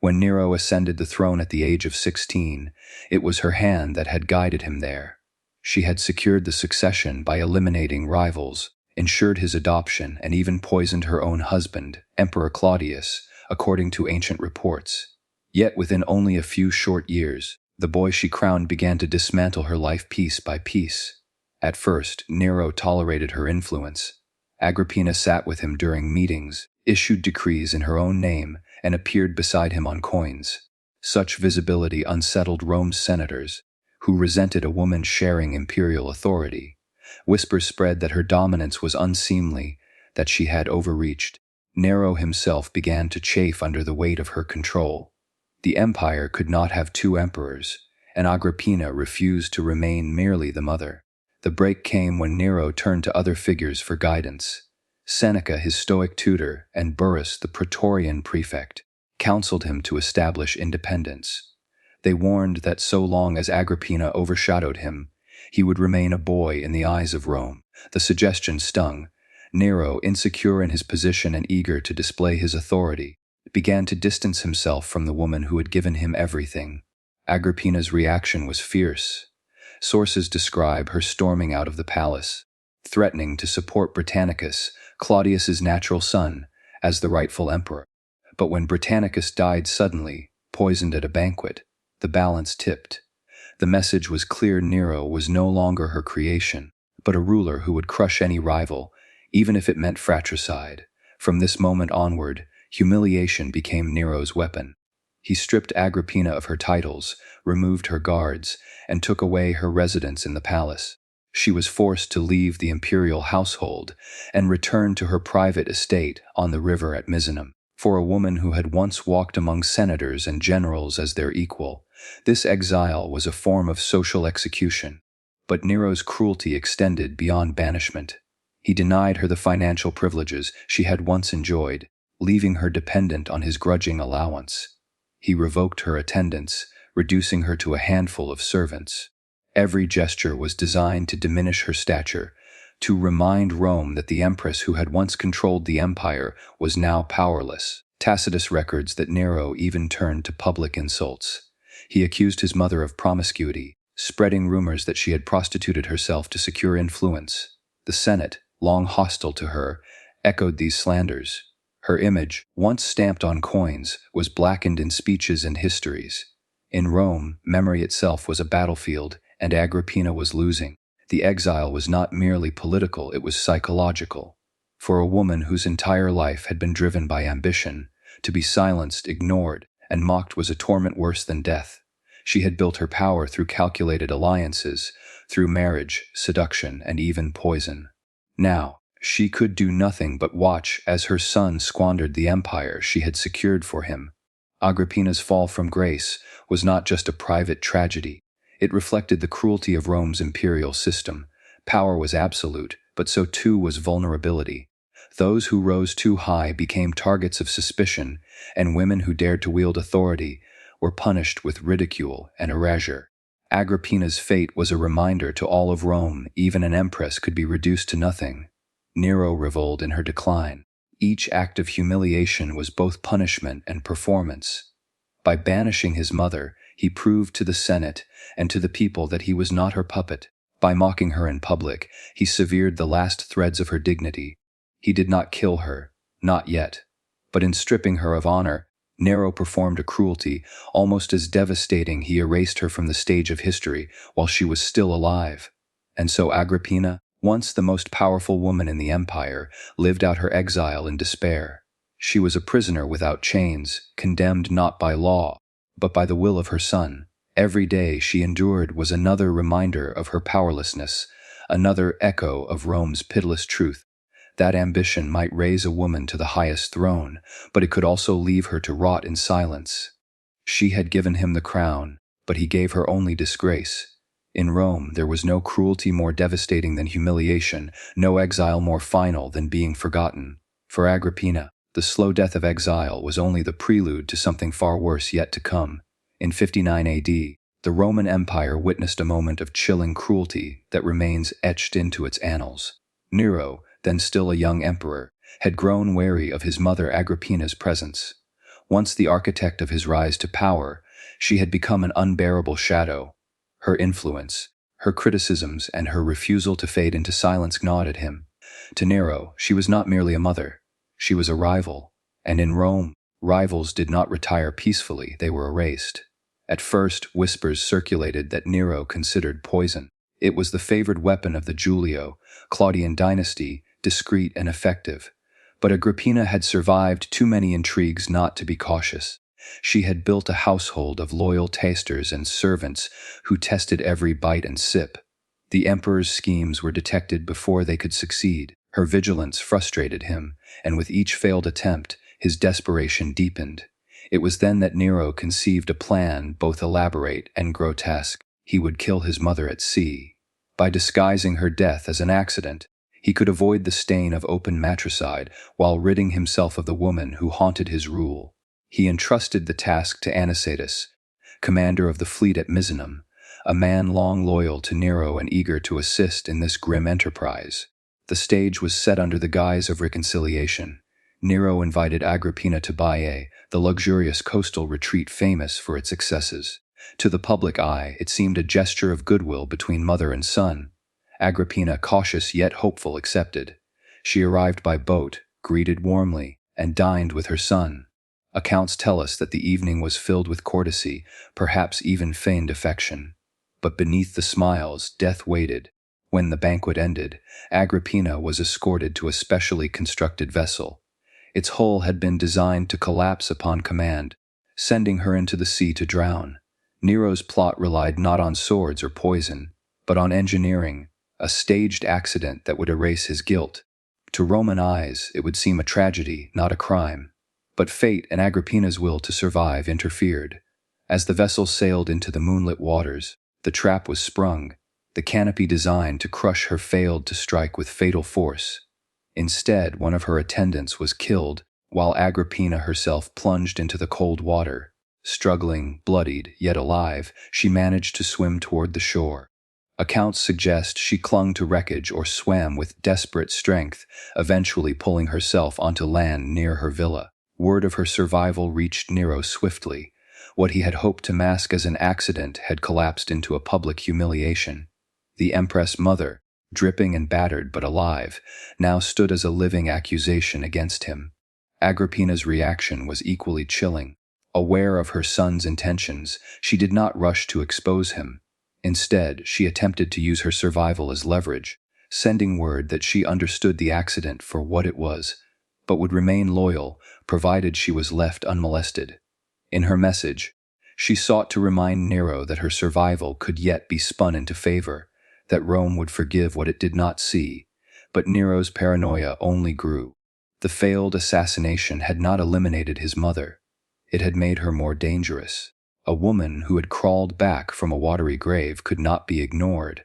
When Nero ascended the throne at the age of 16, it was her hand that had guided him there. She had secured the succession by eliminating rivals, ensured his adoption, and even poisoned her own husband, Emperor Claudius, according to ancient reports. Yet within only a few short years, the boy she crowned began to dismantle her life piece by piece. At first, Nero tolerated her influence. Agrippina sat with him during meetings, issued decrees in her own name, and appeared beside him on coins. Such visibility unsettled Rome's senators, who resented a woman sharing imperial authority. Whispers spread that her dominance was unseemly, that she had overreached. Nero himself began to chafe under the weight of her control. The empire could not have 2 emperors, and Agrippina refused to remain merely the mother. The break came when Nero turned to other figures for guidance. Seneca, his Stoic tutor, and Burrus, the Praetorian prefect, counseled him to establish independence. They warned that so long as Agrippina overshadowed him, he would remain a boy in the eyes of Rome. The suggestion stung. Nero, insecure in his position and eager to display his authority, began to distance himself from the woman who had given him everything. Agrippina's reaction was fierce. Sources describe her storming out of the palace, threatening to support Britannicus, Claudius's natural son, as the rightful emperor. But when Britannicus died suddenly, poisoned at a banquet, the balance tipped. The message was clear: Nero was no longer her creation, but a ruler who would crush any rival, even if it meant fratricide. From this moment onward, humiliation became Nero's weapon. He stripped Agrippina of her titles, removed her guards, and took away her residence in the palace. She was forced to leave the imperial household and return to her private estate on the river at Misenum. For a woman who had once walked among senators and generals as their equal, this exile was a form of social execution. But Nero's cruelty extended beyond banishment. He denied her the financial privileges she had once enjoyed, leaving her dependent on his grudging allowance. He revoked her attendance, reducing her to a handful of servants. Every gesture was designed to diminish her stature, to remind Rome that the empress who had once controlled the empire was now powerless. Tacitus records that Nero even turned to public insults. He accused his mother of promiscuity, spreading rumors that she had prostituted herself to secure influence. The Senate, long hostile to her, echoed these slanders. Her image, once stamped on coins, was blackened in speeches and histories. In Rome, memory itself was a battlefield, and Agrippina was losing. The exile was not merely political, it was psychological. For a woman whose entire life had been driven by ambition, to be silenced, ignored, and mocked was a torment worse than death. She had built her power through calculated alliances, through marriage, seduction, and even poison. Now, she could do nothing but watch as her son squandered the empire she had secured for him. Agrippina's fall from grace was not just a private tragedy. It reflected the cruelty of Rome's imperial system. Power was absolute, but so too was vulnerability. Those who rose too high became targets of suspicion, and women who dared to wield authority were punished with ridicule and erasure. Agrippina's fate was a reminder to all of Rome, even an empress could be reduced to nothing. Nero reveled in her decline. Each act of humiliation was both punishment and performance. By banishing his mother, he proved to the Senate and to the people that he was not her puppet. By mocking her in public, he severed the last threads of her dignity. He did not kill her, not yet. But in stripping her of honor, Nero performed a cruelty almost as devastating. He erased her from the stage of history while she was still alive. And so Agrippina, once the most powerful woman in the empire, lived out her exile in despair. She was a prisoner without chains, condemned not by law, but by the will of her son. Every day she endured was another reminder of her powerlessness, another echo of Rome's pitiless truth. That ambition might raise a woman to the highest throne, but it could also leave her to rot in silence. She had given him the crown, but he gave her only disgrace. In Rome, there was no cruelty more devastating than humiliation, no exile more final than being forgotten. For Agrippina, the slow death of exile was only the prelude to something far worse yet to come. In 59 AD, the Roman Empire witnessed a moment of chilling cruelty that remains etched into its annals. Nero, then still a young emperor, had grown wary of his mother Agrippina's presence. Once the architect of his rise to power, she had become an unbearable shadow. Her influence, her criticisms, and her refusal to fade into silence gnawed at him. To Nero, she was not merely a mother. She was a rival, and in Rome, rivals did not retire peacefully, they were erased. At first, whispers circulated that Nero considered poison. It was the favored weapon of the Julio-Claudian dynasty, discreet and effective. But Agrippina had survived too many intrigues not to be cautious. She had built a household of loyal tasters and servants who tested every bite and sip. The emperor's schemes were detected before they could succeed. Her vigilance frustrated him, and with each failed attempt, his desperation deepened. It was then that Nero conceived a plan both elaborate and grotesque. He would kill his mother at sea. By disguising her death as an accident, he could avoid the stain of open matricide while ridding himself of the woman who haunted his rule. He entrusted the task to Anicetus, commander of the fleet at Misenum, a man long loyal to Nero and eager to assist in this grim enterprise. The stage was set under the guise of reconciliation. Nero invited Agrippina to Baiae, the luxurious coastal retreat famous for its excesses. To the public eye, it seemed a gesture of goodwill between mother and son. Agrippina, cautious yet hopeful, accepted. She arrived by boat, greeted warmly, and dined with her son. Accounts tell us that the evening was filled with courtesy, perhaps even feigned affection. But beneath the smiles, death waited. When the banquet ended, Agrippina was escorted to a specially constructed vessel. Its hull had been designed to collapse upon command, sending her into the sea to drown. Nero's plot relied not on swords or poison, but on engineering, a staged accident that would erase his guilt. To Roman eyes, it would seem a tragedy, not a crime. But fate and Agrippina's will to survive interfered. As the vessel sailed into the moonlit waters, the trap was sprung. The canopy designed to crush her failed to strike with fatal force. Instead, one of her attendants was killed, while Agrippina herself plunged into the cold water. Struggling, bloodied, yet alive, she managed to swim toward the shore. Accounts suggest she clung to wreckage or swam with desperate strength, eventually pulling herself onto land near her villa. Word of her survival reached Nero swiftly. What he had hoped to mask as an accident had collapsed into a public humiliation. The Empress mother, dripping and battered but alive, now stood as a living accusation against him. Agrippina's reaction was equally chilling. Aware of her son's intentions, she did not rush to expose him. Instead, she attempted to use her survival as leverage, sending word that she understood the accident for what it was, but would remain loyal provided she was left unmolested. In her message, she sought to remind Nero that her survival could yet be spun into favor, that Rome would forgive what it did not see, but Nero's paranoia only grew. The failed assassination had not eliminated his mother. It had made her more dangerous. A woman who had crawled back from a watery grave could not be ignored.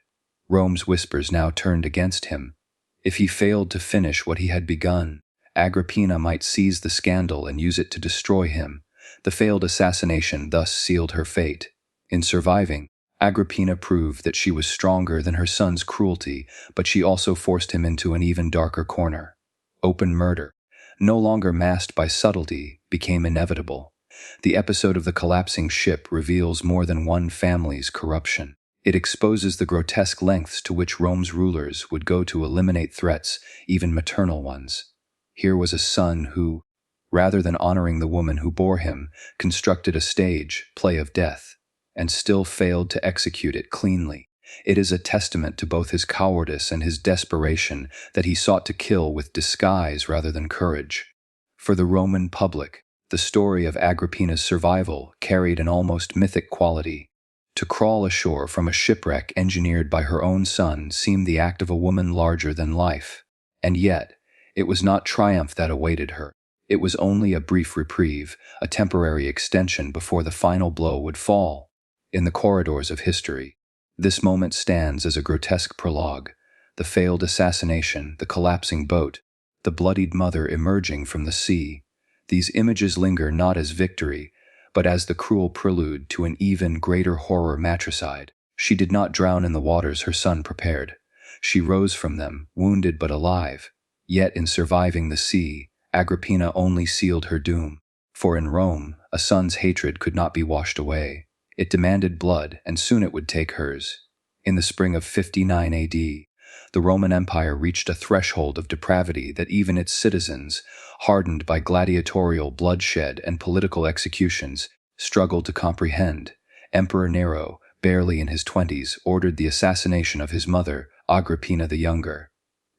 Rome's whispers now turned against him. If he failed to finish what he had begun, Agrippina might seize the scandal and use it to destroy him. The failed assassination thus sealed her fate. In surviving, Agrippina proved that she was stronger than her son's cruelty, but she also forced him into an even darker corner. Open murder, no longer masked by subtlety, became inevitable. The episode of the collapsing ship reveals more than one family's corruption. It exposes the grotesque lengths to which Rome's rulers would go to eliminate threats, even maternal ones. Here was a son who, rather than honoring the woman who bore him, constructed a stage play of death, and still failed to execute it cleanly. It is a testament to both his cowardice and his desperation that he sought to kill with disguise rather than courage. For the Roman public, the story of Agrippina's survival carried an almost mythic quality. To crawl ashore from a shipwreck engineered by her own son seemed the act of a woman larger than life. And yet, it was not triumph that awaited her. It was only a brief reprieve, a temporary extension before the final blow would fall. In the corridors of history, this moment stands as a grotesque prologue. The failed assassination, the collapsing boat, the bloodied mother emerging from the sea. These images linger not as victory, but as the cruel prelude to an even greater horror matricide. She did not drown in the waters her son prepared. She rose from them, wounded but alive. Yet in surviving the sea, Agrippina only sealed her doom. For in Rome, a son's hatred could not be washed away. It demanded blood, and soon it would take hers. In the spring of 59 AD, the Roman Empire reached a threshold of depravity that even its citizens, hardened by gladiatorial bloodshed and political executions, struggled to comprehend. Emperor Nero, barely in his 20s, ordered the assassination of his mother, Agrippina the Younger.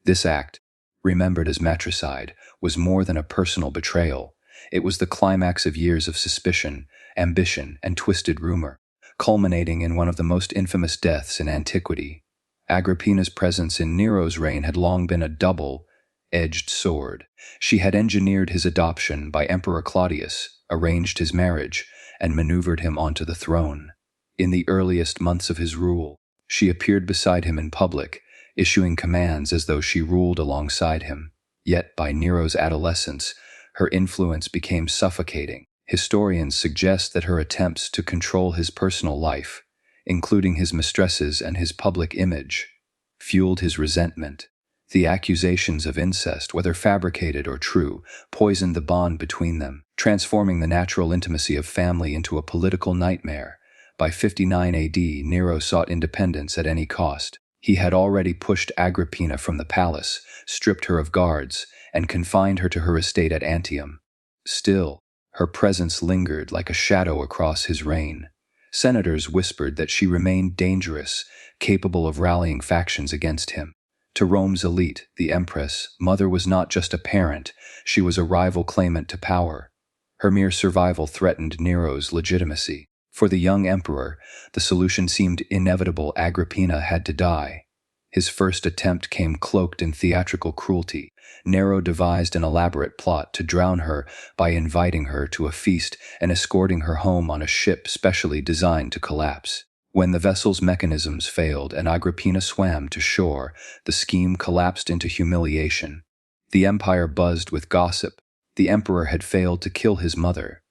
This act, remembered as matricide, was more than a personal betrayal. It was the climax of years of suspicion, ambition, and twisted rumor, culminating in one of the most infamous deaths in antiquity. Agrippina's presence in Nero's reign had long been a double-edged sword. She had engineered his adoption by Emperor Claudius, arranged his marriage, and maneuvered him onto the throne. In the earliest months of his rule, she appeared beside him in public, issuing commands as though she ruled alongside him. Yet by Nero's adolescence, her influence became suffocating. Historians suggest that her attempts to control his personal life, including his mistresses and his public image, fueled his resentment. The accusations of incest, whether fabricated or true, poisoned the bond between them, transforming the natural intimacy of family into a political nightmare. By 59 AD, Nero sought independence at any cost. He had already pushed Agrippina from the palace, stripped her of guards, and confined her to her estate at Antium. Still, her presence lingered like a shadow across his reign. Senators whispered that she remained dangerous, capable of rallying factions against him. To Rome's elite, the Empress, mother was not just a parent, she was a rival claimant to power. Her mere survival threatened Nero's legitimacy. For the young emperor, the solution seemed inevitable. Agrippina had to die. His first attempt came cloaked in theatrical cruelty. Nero devised an elaborate plot to drown her by inviting her to a feast and escorting her home on a ship specially designed to collapse. When the vessel's mechanisms failed and Agrippina swam to shore, the scheme collapsed into humiliation. The empire buzzed with gossip. The emperor had failed to kill his mother.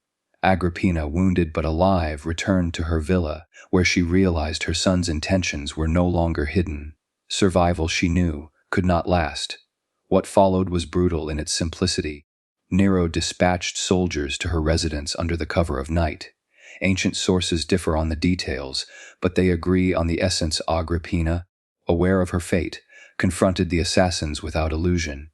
Agrippina, wounded but alive, returned to her villa, where she realized her son's intentions were no longer hidden. Survival, she knew, could not last. What followed was brutal in its simplicity. Nero dispatched soldiers to her residence under the cover of night. Ancient sources differ on the details, but they agree on the essence. Agrippina, aware of her fate, confronted the assassins without illusion.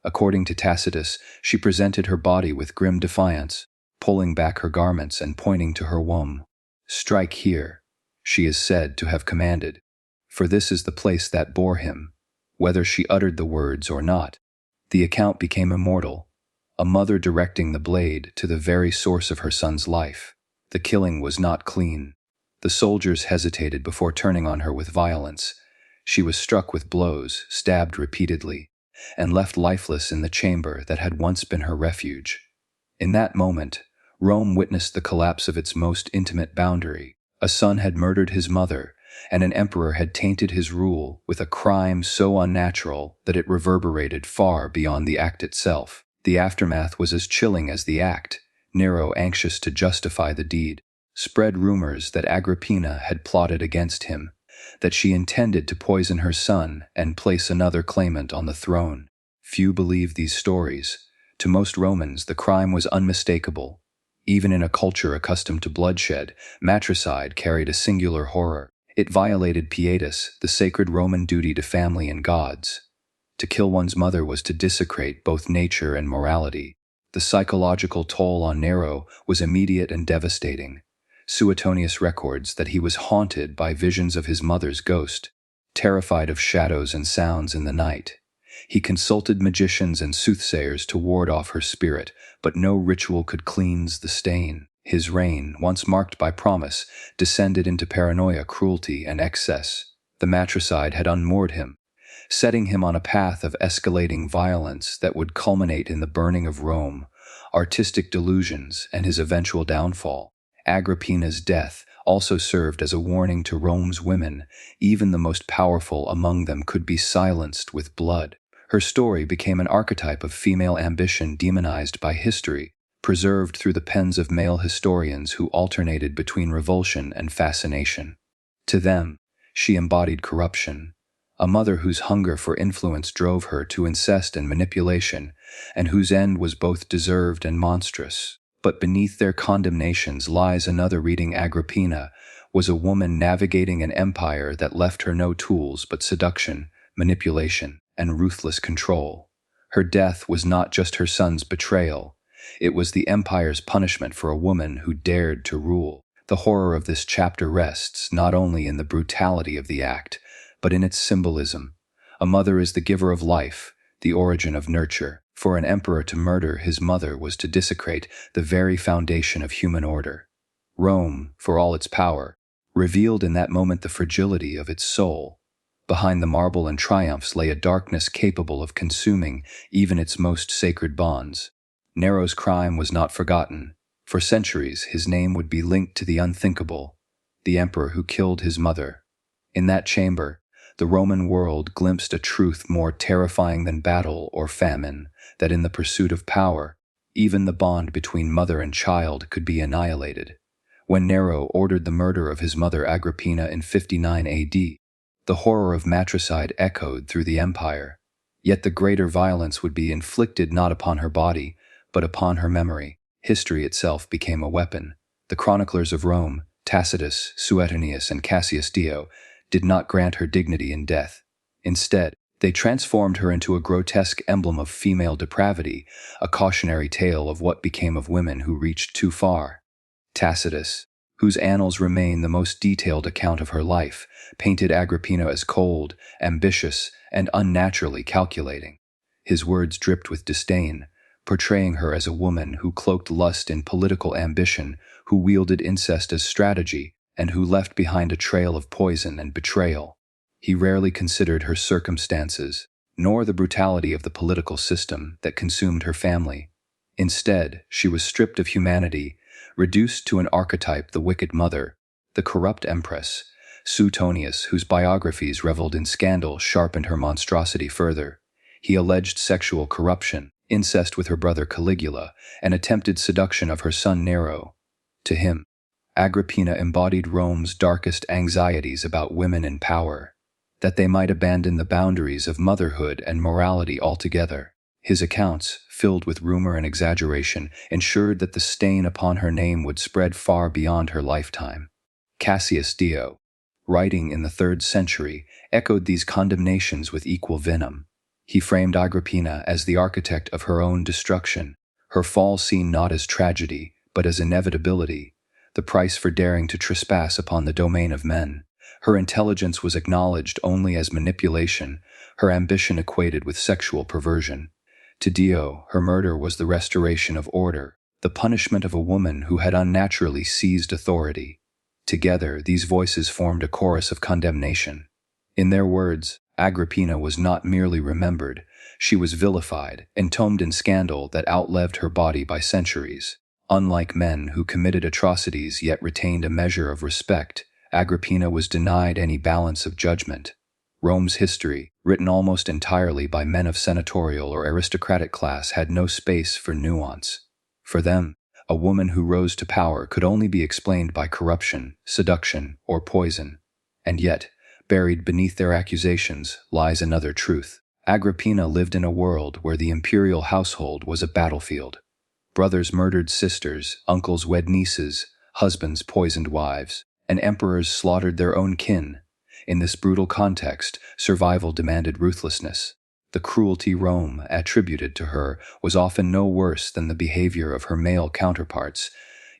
According to Tacitus, she presented her body with grim defiance, pulling back her garments and pointing to her womb. "Strike here," she is said to have commanded, "for this is the place that bore him," whether she uttered the words or not. The account became immortal, a mother directing the blade to the very source of her son's life. The killing was not clean. The soldiers hesitated before turning on her with violence. She was struck with blows, stabbed repeatedly, and left lifeless in the chamber that had once been her refuge. In that moment, Rome witnessed the collapse of its most intimate boundary. A son had murdered his mother, and an emperor had tainted his rule with a crime so unnatural that it reverberated far beyond the act itself. The aftermath was as chilling as the act. Nero, anxious to justify the deed, spread rumors that Agrippina had plotted against him, that she intended to poison her son and place another claimant on the throne. Few believed these stories. To most Romans, the crime was unmistakable. Even in a culture accustomed to bloodshed, matricide carried a singular horror. It violated pietas, the sacred Roman duty to family and gods. To kill one's mother was to desecrate both nature and morality. The psychological toll on Nero was immediate and devastating. Suetonius records that he was haunted by visions of his mother's ghost, terrified of shadows and sounds in the night. He consulted magicians and soothsayers to ward off her spirit, but no ritual could cleanse the stain. His reign, once marked by promise, descended into paranoia, cruelty, and excess. The matricide had unmoored him, setting him on a path of escalating violence that would culminate in the burning of Rome, artistic delusions, and his eventual downfall. Agrippina's death also served as a warning to Rome's women. Even the most powerful among them could be silenced with blood. Her story became an archetype of female ambition demonized by history, preserved through the pens of male historians who alternated between revulsion and fascination. To them, she embodied corruption, a mother whose hunger for influence drove her to incest and manipulation, and whose end was both deserved and monstrous. But beneath their condemnations lies another reading. Agrippina was a woman navigating an empire that left her no tools but seduction, manipulation, and ruthless control. Her death was not just her son's betrayal. It was the empire's punishment for a woman who dared to rule. The horror of this chapter rests not only in the brutality of the act, but in its symbolism. A mother is the giver of life, the origin of nurture. For an emperor to murder his mother was to desecrate the very foundation of human order. Rome, for all its power, revealed in that moment the fragility of its soul. Behind the marble and triumphs lay a darkness capable of consuming even its most sacred bonds. Nero's crime was not forgotten. For centuries, his name would be linked to the unthinkable, the emperor who killed his mother. In that chamber, the Roman world glimpsed a truth more terrifying than battle or famine, that in the pursuit of power, even the bond between mother and child could be annihilated. When Nero ordered the murder of his mother Agrippina in 59 AD, the horror of matricide echoed through the empire. Yet the greater violence would be inflicted not upon her body, but upon her memory. History itself became a weapon. The chroniclers of Rome, Tacitus, Suetonius, and Cassius Dio, did not grant her dignity in death. Instead, they transformed her into a grotesque emblem of female depravity, a cautionary tale of what became of women who reached too far. Tacitus, whose annals remain the most detailed account of her life, painted Agrippina as cold, ambitious, and unnaturally calculating. His words dripped with disdain, portraying her as a woman who cloaked lust in political ambition, who wielded incest as strategy, and who left behind a trail of poison and betrayal. He rarely considered her circumstances, nor the brutality of the political system that consumed her family. Instead, she was stripped of humanity, reduced to an archetype: the wicked mother, the corrupt empress. Suetonius, whose biographies reveled in scandal, sharpened her monstrosity further. He alleged sexual corruption, incest with her brother Caligula, and attempted seduction of her son Nero. To him, Agrippina embodied Rome's darkest anxieties about women in power, that they might abandon the boundaries of motherhood and morality altogether. His accounts, filled with rumor and exaggeration, ensured that the stain upon her name would spread far beyond her lifetime. Cassius Dio, writing in the 3rd century, echoed these condemnations with equal venom. He framed Agrippina as the architect of her own destruction, her fall seen not as tragedy, but as inevitability, the price for daring to trespass upon the domain of men. Her intelligence was acknowledged only as manipulation, her ambition equated with sexual perversion. To Dio, her murder was the restoration of order, the punishment of a woman who had unnaturally seized authority. Together, these voices formed a chorus of condemnation. In their words, Agrippina was not merely remembered, she was vilified, entombed in scandal that outlived her body by centuries. Unlike men who committed atrocities yet retained a measure of respect, Agrippina was denied any balance of judgment. Rome's history, written almost entirely by men of senatorial or aristocratic class, had no space for nuance. For them, a woman who rose to power could only be explained by corruption, seduction, or poison. And yet, buried beneath their accusations lies another truth. Agrippina lived in a world where the imperial household was a battlefield. Brothers murdered sisters, uncles wed nieces, husbands poisoned wives, and emperors slaughtered their own kin. In this brutal context, survival demanded ruthlessness. The cruelty Rome attributed to her was often no worse than the behavior of her male counterparts,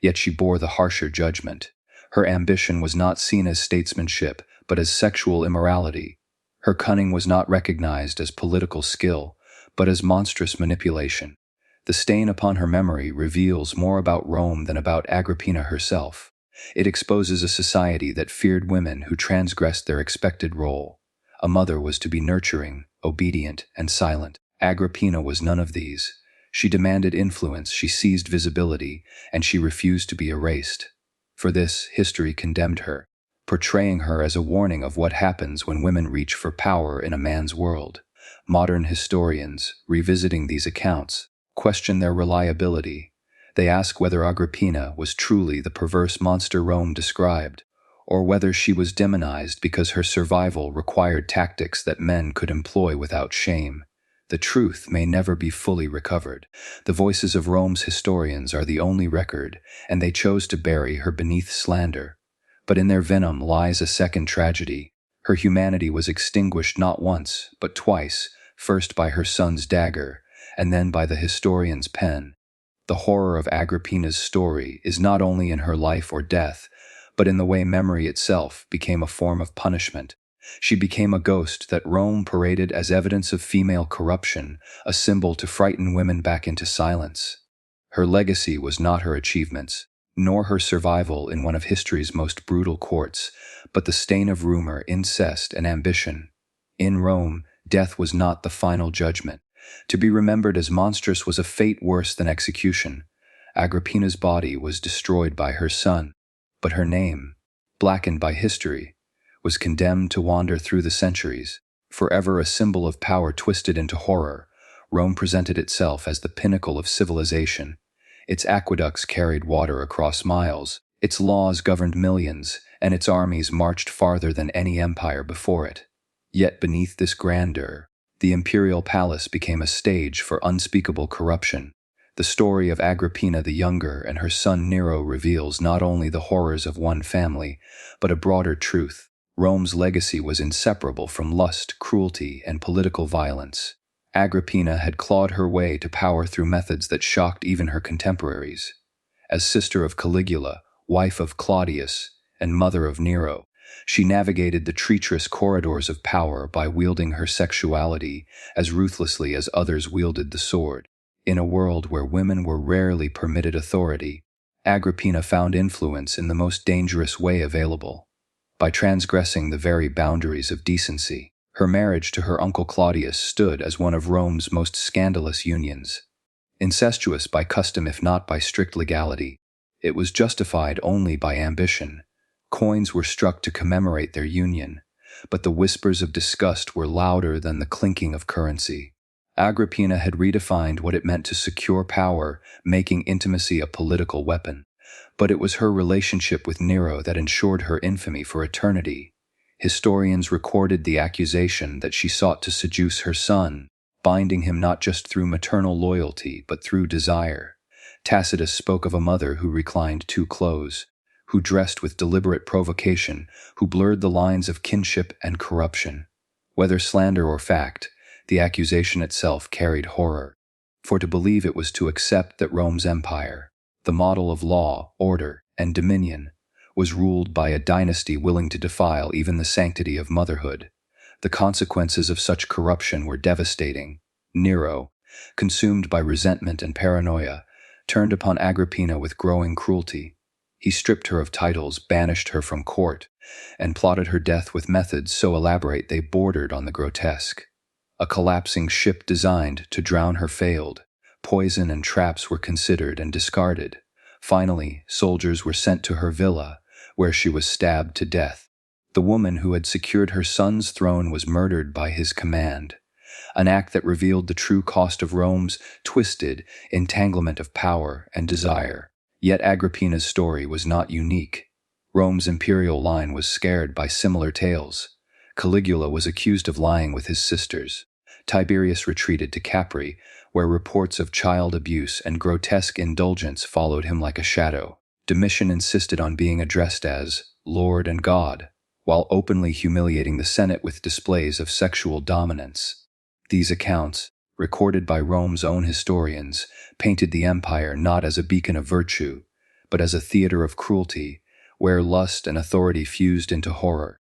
yet she bore the harsher judgment. Her ambition was not seen as statesmanship, but as sexual immorality. Her cunning was not recognized as political skill, but as monstrous manipulation. The stain upon her memory reveals more about Rome than about Agrippina herself. It exposes a society that feared women who transgressed their expected role. A mother was to be nurturing, obedient, and silent. Agrippina was none of these. She demanded influence, she seized visibility, and she refused to be erased. For this, history condemned her, portraying her as a warning of what happens when women reach for power in a man's world. Modern historians, revisiting these accounts, question their reliability. They ask whether Agrippina was truly the perverse monster Rome described, or whether she was demonized because her survival required tactics that men could employ without shame. The truth may never be fully recovered. The voices of Rome's historians are the only record, and they chose to bury her beneath slander. But in their venom lies a second tragedy. Her humanity was extinguished not once, but twice, first by her son's dagger, and then by the historian's pen. The horror of Agrippina's story is not only in her life or death, but in the way memory itself became a form of punishment. She became a ghost that Rome paraded as evidence of female corruption, a symbol to frighten women back into silence. Her legacy was not her achievements, nor her survival in one of history's most brutal courts, but the stain of rumor, incest, and ambition. In Rome, death was not the final judgment. To be remembered as monstrous was a fate worse than execution. Agrippina's body was destroyed by her son, but her name, blackened by history, was condemned to wander through the centuries. Forever a symbol of power twisted into horror, Rome presented itself as the pinnacle of civilization. Its aqueducts carried water across miles, its laws governed millions, and its armies marched farther than any empire before it. Yet beneath this grandeur, the imperial palace became a stage for unspeakable corruption. The story of Agrippina the Younger and her son Nero reveals not only the horrors of one family, but a broader truth. Rome's legacy was inseparable from lust, cruelty, and political violence. Agrippina had clawed her way to power through methods that shocked even her contemporaries. As sister of Caligula, wife of Claudius, and mother of Nero, she navigated the treacherous corridors of power by wielding her sexuality as ruthlessly as others wielded the sword. In a world where women were rarely permitted authority, Agrippina found influence in the most dangerous way available. By transgressing the very boundaries of decency, her marriage to her uncle Claudius stood as one of Rome's most scandalous unions. Incestuous by custom if not by strict legality, it was justified only by ambition. Coins were struck to commemorate their union, but the whispers of disgust were louder than the clinking of currency. Agrippina had redefined what it meant to secure power, making intimacy a political weapon. But it was her relationship with Nero that ensured her infamy for eternity. Historians recorded the accusation that she sought to seduce her son, binding him not just through maternal loyalty but through desire. Tacitus spoke of a mother who reclined too close, who dressed with deliberate provocation, who blurred the lines of kinship and corruption. Whether slander or fact, The accusation itself carried horror, for to believe it was to accept that Rome's empire, the model of law, order, and dominion, was ruled by a dynasty willing to defile even the sanctity of motherhood. The consequences of such corruption were devastating. Nero, consumed by resentment and paranoia, turned upon Agrippina with growing cruelty. He stripped her of titles, banished her from court, and plotted her death with methods so elaborate they bordered on the grotesque. A collapsing ship designed to drown her failed. Poison and traps were considered and discarded. Finally, soldiers were sent to her villa, where she was stabbed to death. The woman who had secured her son's throne was murdered by his command, an act that revealed the true cost of Rome's twisted entanglement of power and desire. Yet Agrippina's story was not unique. Rome's imperial line was scared by similar tales. Caligula was accused of lying with his sisters. Tiberius retreated to Capri, where reports of child abuse and grotesque indulgence followed him like a shadow. Domitian insisted on being addressed as Lord and God, while openly humiliating the Senate with displays of sexual dominance. These accounts, recorded by Rome's own historians, painted the empire not as a beacon of virtue, but as a theater of cruelty, where lust and authority fused into horror.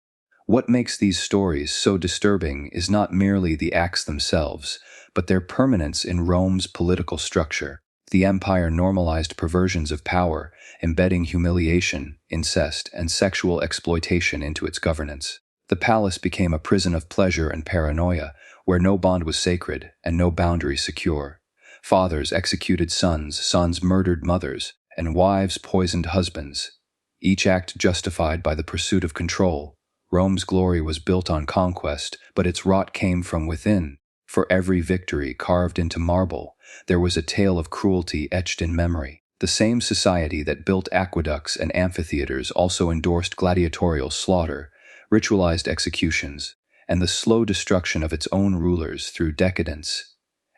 What makes these stories so disturbing is not merely the acts themselves, but their permanence in Rome's political structure. The empire normalized perversions of power, embedding humiliation, incest, and sexual exploitation into its governance. The palace became a prison of pleasure and paranoia, where no bond was sacred and no boundary secure. Fathers executed sons, sons murdered mothers, and wives poisoned husbands, each act justified by the pursuit of control. Rome's glory was built on conquest, but its rot came from within. For every victory carved into marble, there was a tale of cruelty etched in memory. The same society that built aqueducts and amphitheaters also endorsed gladiatorial slaughter, ritualized executions, and the slow destruction of its own rulers through decadence.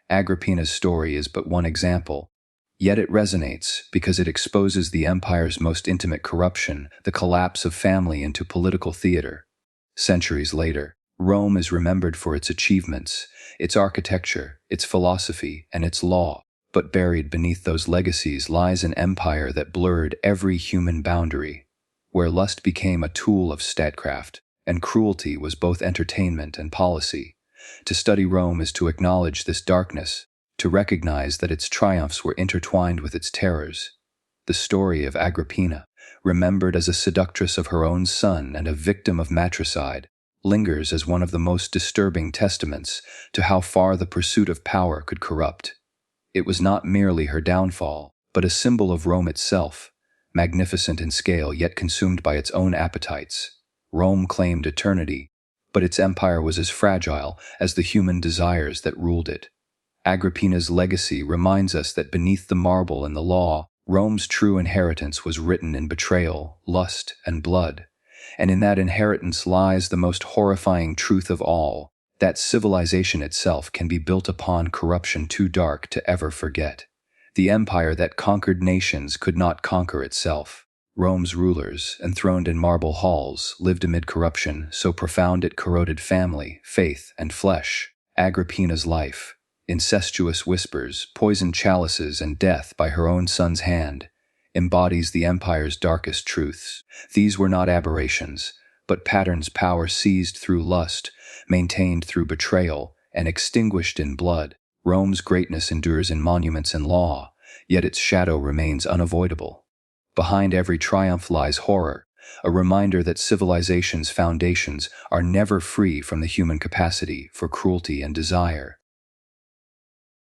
Agrippina's story is but one example, yet it resonates because it exposes the empire's most intimate corruption, the collapse of family into political theater. Centuries later, Rome is remembered for its achievements, its architecture, its philosophy, and its law. But buried beneath those legacies lies an empire that blurred every human boundary, where lust became a tool of statecraft, and cruelty was both entertainment and policy. To study Rome is to acknowledge this darkness, to recognize that its triumphs were intertwined with its terrors. The story of Agrippina, remembered as a seductress of her own son and a victim of matricide, lingers as one of the most disturbing testaments to how far the pursuit of power could corrupt. It was not merely her downfall, but a symbol of Rome itself, magnificent in scale yet consumed by its own appetites. Rome claimed eternity, but its empire was as fragile as the human desires that ruled it. Agrippina's legacy reminds us that beneath the marble and the law, Rome's true inheritance was written in betrayal, lust, and blood. And in that inheritance lies the most horrifying truth of all, that civilization itself can be built upon corruption too dark to ever forget. The empire that conquered nations could not conquer itself. Rome's rulers, enthroned in marble halls, lived amid corruption so profound it corroded family, faith, and flesh. Agrippina's life, incestuous whispers, poisoned chalices, and death by her own son's hand, embodies the empire's darkest truths. These were not aberrations, but patterns power seized through lust, maintained through betrayal, and extinguished in blood. Rome's greatness endures in monuments and law, yet its shadow remains unavoidable. Behind every triumph lies horror, a reminder that civilization's foundations are never free from the human capacity for cruelty and desire.